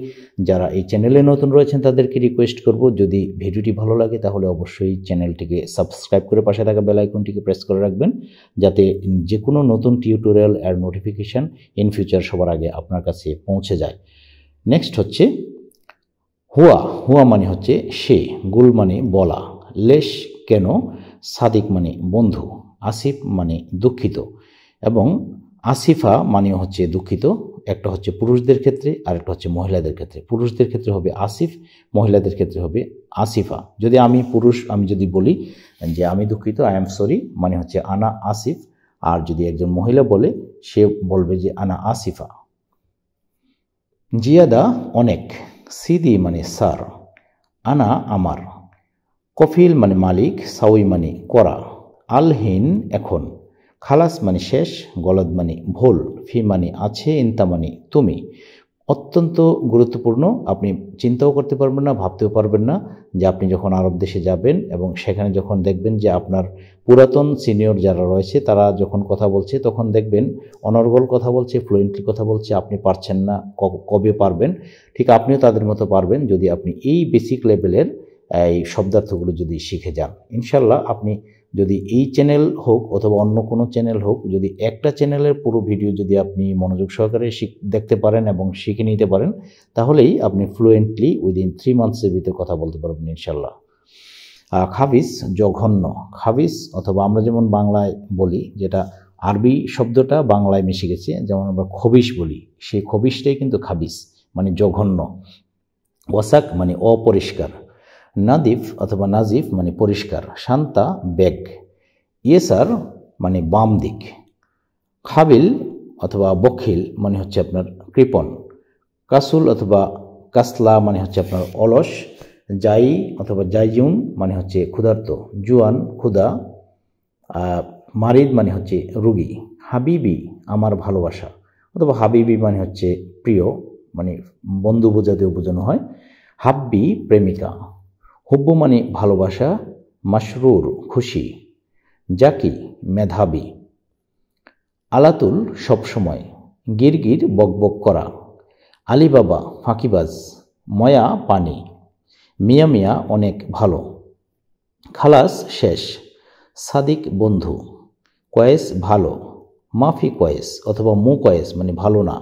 যারা এই চ্যানেলে নতুন রয়েছেন তাদেরকে রিকোয়েস্ট করব, যদি ভিডিওটি ভালো লাগে তাহলে অবশ্যই চ্যানেলটিকে সাবস্ক্রাইব করে পাশে থাকা বেল আইকনটিকে প্রেস করে রাখবেন, যাতে যে কোনো নতুন টিউটোরিয়াল এর নোটিফিকেশান ইন ফিউচার সবার আগে আপনার কাছে পৌঁছে যায়। নেক্সট হচ্ছে হুয়া, হুয়া মানে হচ্ছে সে, গুল মানে বলা, লেশ কেন, সাদিক মানে বন্ধু, আসিফ মানে দুঃখিত, এবং আসিফা মানেও হচ্ছে দুঃখিত। একটা হচ্ছে পুরুষদের ক্ষেত্রে আর একটা হচ্ছে মহিলাদের ক্ষেত্রে। পুরুষদের ক্ষেত্রে হবে আসিফ, মহিলাদের ক্ষেত্রে হবে আসিফা। যদি আমি পুরুষ, আমি যদি বলি যে আমি দুঃখিত, আই এম সরি, মানে হচ্ছে আনা আসিফ। আর যদি একজন মহিলা বলে, সে বলবে যে আনা আসিফা। জিয়াদা অনেক, সিদি মানে স্যার, আনা আমার, কফিল মানে মালিক, সাউই মানে করা, আলহিন এখন, খালাস মানে শেষ, গলদ মানে ভুল, ফি মানে আছে, ইন্তা মানে তুমি। অত্যন্ত গুরুত্বপূর্ণ। আপনি চিন্তাও করতে পারবেন না, ভাবতেও পারবেন না যে আপনি যখন আরব দেশে যাবেন এবং সেখানে যখন দেখবেন যে আপনার পুরাতন সিনিয়র যারা রয়েছে তারা যখন কথা বলছে, তখন দেখবেন অনর্গল কথা বলছে, ফ্লুয়েন্টলি কথা বলছে, আপনি পারছেন না, কবে পারবেন। ঠিক আপনিও তাদের মতো পারবেন যদি আপনি এই বেসিক লেভেলের এই শব্দার্থগুলো যদি শিখে যান। ইনশাল্লাহ আপনি যদি এই চ্যানেল হোক অথবা অন্য কোনো চ্যানেল হোক, যদি একটা চ্যানেলের পুরো ভিডিও যদি আপনি মনোযোগ সহকারে দেখতে পারেন এবং শিখে নিতে পারেন, তাহলেই আপনি ফ্লুয়েন্টলি উইদিন 3 মান্থসের ভিতরে কথা বলতে পারবেন ইনশাল্লাহ। খাবিস জঘন্য, খাবিস অথবা আমরা যেমন বাংলায় বলি, যেটা আরবি শব্দটা বাংলায় মিশে গেছে, যেমন আমরা খবিস বলি, সেই খবিসটাই কিন্তু খাবিস মানে জঘন্য। ওয়াসাক মানে অপরিষ্কার, নাদিফ অথবা নাজিফ মানে পরিষ্কার, শান্তা ব্যাগ, ইয়েসার মানে বাম দিক, খাবিল অথবা বখিল মানে হচ্ছে আপনার কৃপণ, কাসুল অথবা কাসলা মানে হচ্ছে আপনার অলস, জাই অথবা জাইজুন মানে হচ্ছে ক্ষুধার্ত, জুয়ান ক্ষুধা, মারিদ মানে হচ্ছে রুগী, হাবিবি আমার ভালোবাসা অথবা হাবিবি মানে হচ্ছে প্রিয়, মানে বন্ধু বোঝাতেও বোঝানো হয়, হাব্বি প্রেমিকা, হুব্বু মানে ভালোবাসা, মাসরুর খুশি, জাকি মেধাবী, আলাতুল সবসময়, গিরগির বকবক করা, আলিবাবা ফাঁকিবাজ, ময়া পানি, মিয়া মিয়া অনেক ভালো, খালাস শেষ, সাদিক বন্ধু, কয়েস ভালো, মাফি কয়েস অথবা মু কয়েস মানে ভালো না,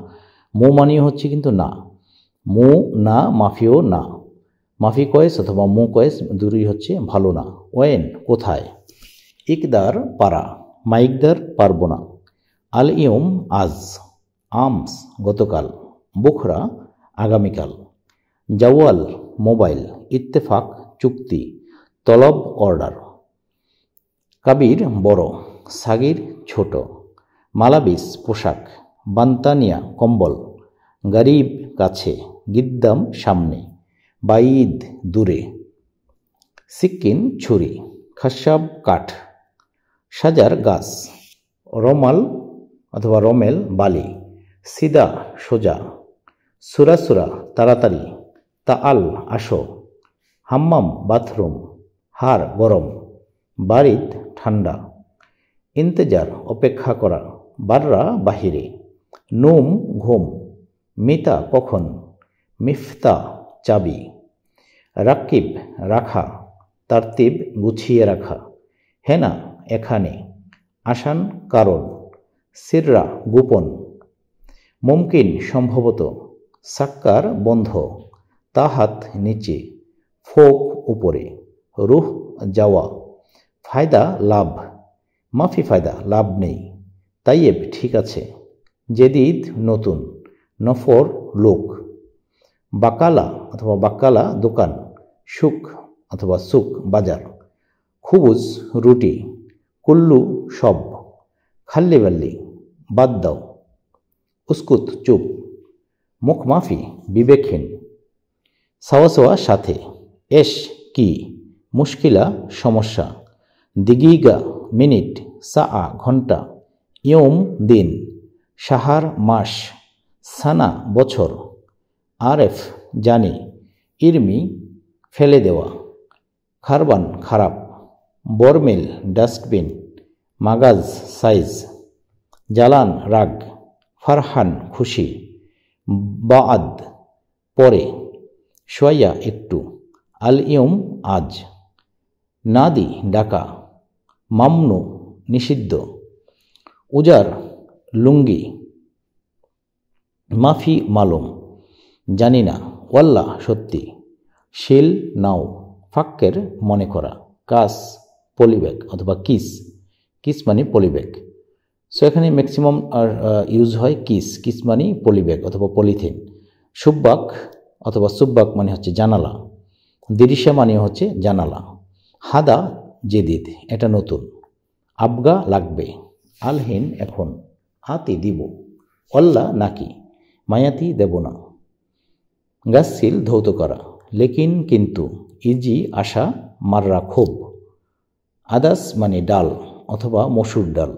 মু মানিও হচ্ছে কিন্তু না, মু না মাফিও না, মাফি কয়েস অথবা মু কয়েস দুটোই হচ্ছে ভালো না। ওয়েন কোথায়, ইকদার পারা, মাইকদার পারবো না, আল ইয়ম আজ, আমস গতকাল, বুখরা আগামীকাল, জাওয়াল মোবাইল, ইত্তেফাক চুক্তি, তলব অর্ডার, কাবির বড়, সাগির ছোট, মালাবিস পোশাক, বান্তানিয়া কম্বল, গরিব কাছে, গিদ্দাম সামনে, বাইদ দূরে, সিক্কিন ছুরি, খাসাব কাঠ, সাজার গাছ, রমাল অথবা রমেল বালি, সিদা সোজা, সুরাসুরা তাড়াতাড়ি, তাআল আসো, হাম্মাম বাথরুম, হার গরম, বারিদ ঠান্ডা, ইন্তেজার অপেক্ষা করা, বাররা বাহিরে, নুম ঘুম, মিতা কখন, মিফতা চাবি, রাকিব রাখা, তারতিব গুছিয়ে রাখা, হেনা এখানে, আসান কারণ, সিররা গোপন, মুমকিন সম্ভবত, সাক্কার বন্ধ, তাহাত নিচে, ফোক উপরে, রুহ যাওয়া, ফায়দা লাভ, মাফি ফায়দা লাভ নেই, তাইয়েব ঠিক আছে, জেদিদ নতুন, নফর লোক, বাকালা অথবা বাক্কালা দোকান, সুক অথবা সুক বাজার, খুবুজ রুটি, কুল্লু সব, খাল্লি বাল্লি বাদ দাও, উস্কুত চুপ, মুখ মাফি বিবেকহীন, সাওয়াসোয়া সাথে, এশ কি, মুশকিলা সমস্যা, দিগিগা মিনিট, সাআ ঘন্টা, ইয়ম দিন, শাহার মাস, সানা বছর, আরেফ জানি, ইরমি ফেলে দেওয়া, খারবান খারাপ, বরমিল ডাস্টবিন, মাগাজ সাইজ, জালান রাগ, ফারহান খুশি, বাআদ পরে, শোয়া একটু, আল ইয়ম আজ, নাদি ডাকা, মামনু নিষিদ্ধ, উজার লুঙ্গি, মাফি মালুম জানি না, ওয়াল্লাহ সত্যি, শিল নাও, ফাক্কের মনে করা, কাস পলিব্যাগ অথবা কিস, কিস মানে পলিব্যাগ। সো এখানে ম্যাক্সিমাম ইউজ হয় কিস, কিস মানে পলিব্যাগ অথবা পলিথিন। সুব্বাক অথবা সুব্বাক মানে হচ্ছে জানালা, দিরিশা মানে হচ্ছে জানালা, হাদা জেদিদ এটা নতুন, আবগা লাগবে, আলহিন এখন, আতি দিব, অল্লা নাকি, মায়াতি দেব না, গাসিল ধৌত করা, লেকিন কিন্তু, ইজি আশা মাররা খুব, আদাস মানে ডাল অথবা মসুর ডাল,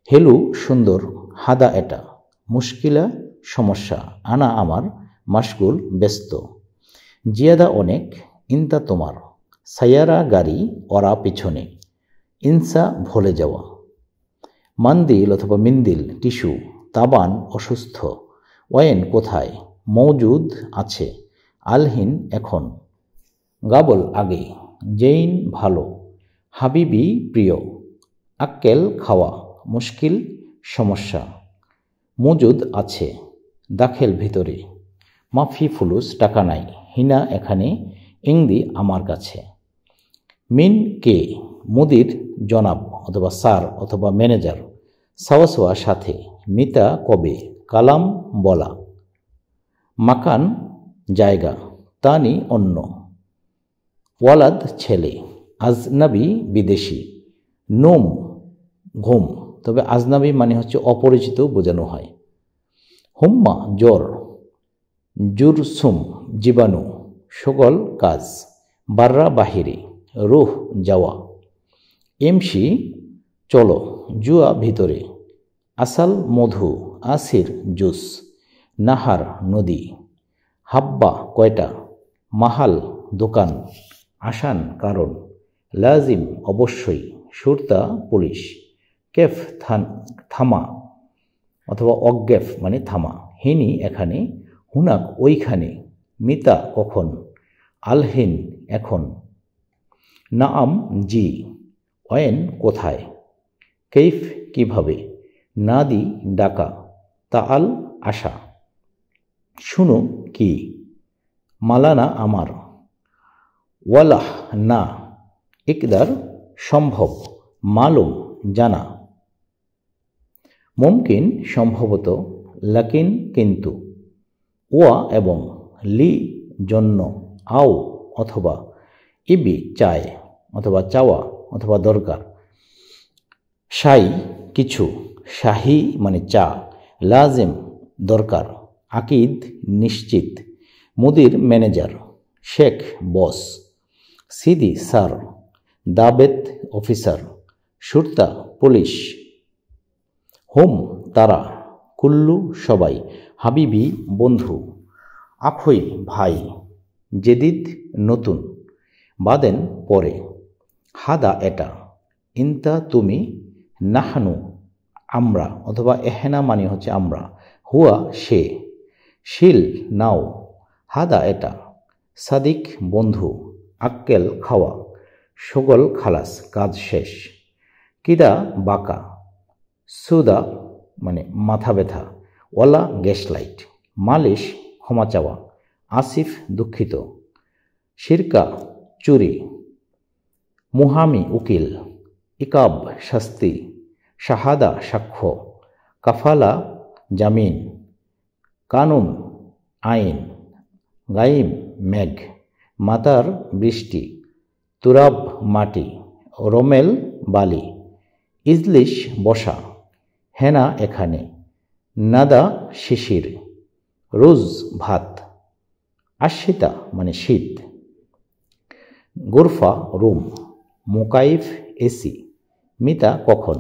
হেলু সুন্দর, হাদা এটা, মুশকিলা সমস্যা, আনা আমার, মাশগুল ব্যস্ত, জিয়াদা অনেক, ইনতা তোমার, সায়ারা গাড়ি ওরা পিছনে, ইনসা ভুলে যাওয়া, মান্দিল অথবা মিন্দিল টিস্যু, তাবান অসুস্থ, ওয়েন কোথায়, মৌজুদ আছে, আলহিন এখন, গাবল আগে, জেইন ভালো, হাবিবি প্রিয়, আক্কেল খাওয়া, মুশকিল সমস্যা, মজুদ আছে, দাখেল ভিতরে, মাফি ফুলুস টাকা নাই, হিনা এখানে, ইংদি আমার কাছে, মিন কে মুদির জনাব অথবা স্যার অথবা ম্যানেজার, সাওয়াসোয়া সাথে, মিতা কবে, কালাম বলা, মাকান জায়গা, তানি অন্য, ওয়ালাদ ছেলে, আজনাবি বিদেশি, নোম ঘুম, তবে আজনাবি মানে হচ্ছে অপরিচিত বোঝানো হয়, হুম্মা জ্বর, জুরসুম জীবাণু, সকল কাজ, বাররা বাহিরে, রুহ যাওয়া, এমসি চলো, জুয়া ভিতরে, আসাল মধু, আসির জুস, নাহার নদী, হাব্বা কয়টা, মাহাল দোকান, আসান কারণ, লাজিম অবশ্যই, সুরতা পুলিশ, কেফ থামা অথবা অজ্ঞেফ মানে থামা, হিনি এখানে, হুনাক ওইখানে, মিতা কখন, আলহিন এখন, নাআম জি, ওয়েন কোথায়, কেইফ কিভাবে, নাদি ডাকা, তাআল আশা, শুনো কি, মালানা আমার, ওয়ালাহ না, ইকদার সম্ভব, মালুম জানা, মুমকিন সম্ভবত, লাকিন কিন্তু, ওয়া এবং, লি জন্য, আও অথবা, ইবি চায় অথবা চাওয়া অথবা দরকার, শাই কিছু, শাহি মানে চা, লাজেম দরকার, আকিদ নিশ্চিত, মুদির ম্যানেজার, শেখ বস, সিদি স্যার, দাবেত অফিসার, সুরতা পুলিশ, হোম তারা, কুল্লু সবাই, হাবিবি বন্ধু, আখই ভাই, জেদিদ নতুন, বাদেন পরে, হাদা এটা, ইনতা তুমি, নাহানু আমরা অথবা এহেনা মানে হচ্ছে আমরা, হুয়া সে, শিল নাও, হাদা এটা, সাদিক বন্ধু, আক্কেল খাওয়া, সগল খালাস কাজ শেষ, কিদা বাঁকা, সুদা মানে মাথা ব্যথা, ওয়ালা গ্যাস লাইট, মালিশ ক্ষমা চাওয়া, আসিফ দুঃখিত, শিরকা চুরি, মুহামি উকিল, ইকাব শাস্তি, শাহাদা সাক্ষ্য, কাফালা জামিন, কানুন আইন, গাইব মেঘ, মাতার বৃষ্টি, তুরাব মাটি, রমেল বালি, ইজলিশ বসা, হেনা এখানে, নাদা শিশির, রুজ ভাত, আশিতা মানে শীত, গোরফা রুম, মোকাইফ এসি, মিতা কখন,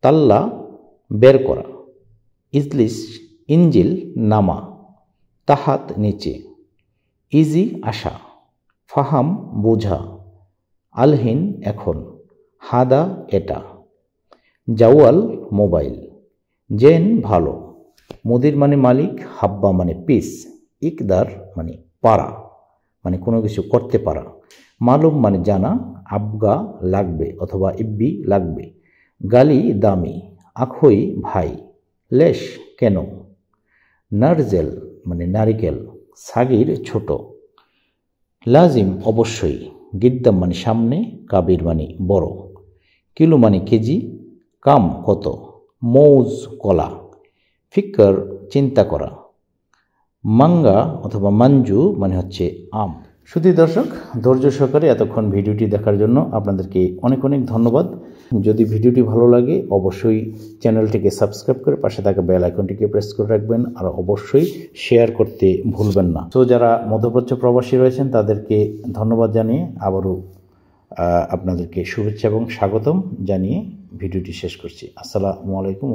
তাল্লা বের করা, ইজলিস ইঞ্জিল নামা, তাহাত নিচে, ইজি আসা, ফাহাম বোঝা, আলহিন এখন, হাদা এটা, জাওয়াল মোবাইল, জেন ভালো, মুদির মানে মালিক, হাব্বা মানে পিস, ইকদার মানে পারা মানে কোনো কিছু করতে পারা, মালুম মানে জানা, আবগা লাগবে অথবা ইব্বি লাগবে, গালি দামি, আখই ভাই, লেশ কেন, নারজেল মানে নারিকেল, সাগির ছোট, লাজিম অবশ্যই, গিদ্দাম মানে সামনে, কাবির মানে বড়, কিলো মানে কেজি, কাম কত, মৌজ কলা, ফিক্কর চিন্তা করা, মাঙ্গা অথবা মাঞ্জু মানে হচ্ছে আম। শুধু দর্শক, ধৈর্য সহকারে এতক্ষণ ভিডিওটি দেখার জন্য আপনাদেরকে অনেক অনেক ধন্যবাদ। যদি ভিডিওটি ভালো লাগে অবশ্যই চ্যানেলটিকে সাবস্ক্রাইব করে পাশে থাকা বেল আইকনটিকে প্রেস করে রাখবেন, আর অবশ্যই শেয়ার করতে ভুলবেন না। তো যারা মধ্যপ্রাচ্য প্রবাসী রয়েছেন তাদেরকে ধন্যবাদ জানিয়ে আবারও আপনাদেরকে শুভেচ্ছা এবং স্বাগতম জানিয়ে ভিডিওটি শেষ করছি। আসসালামু আলাইকুম।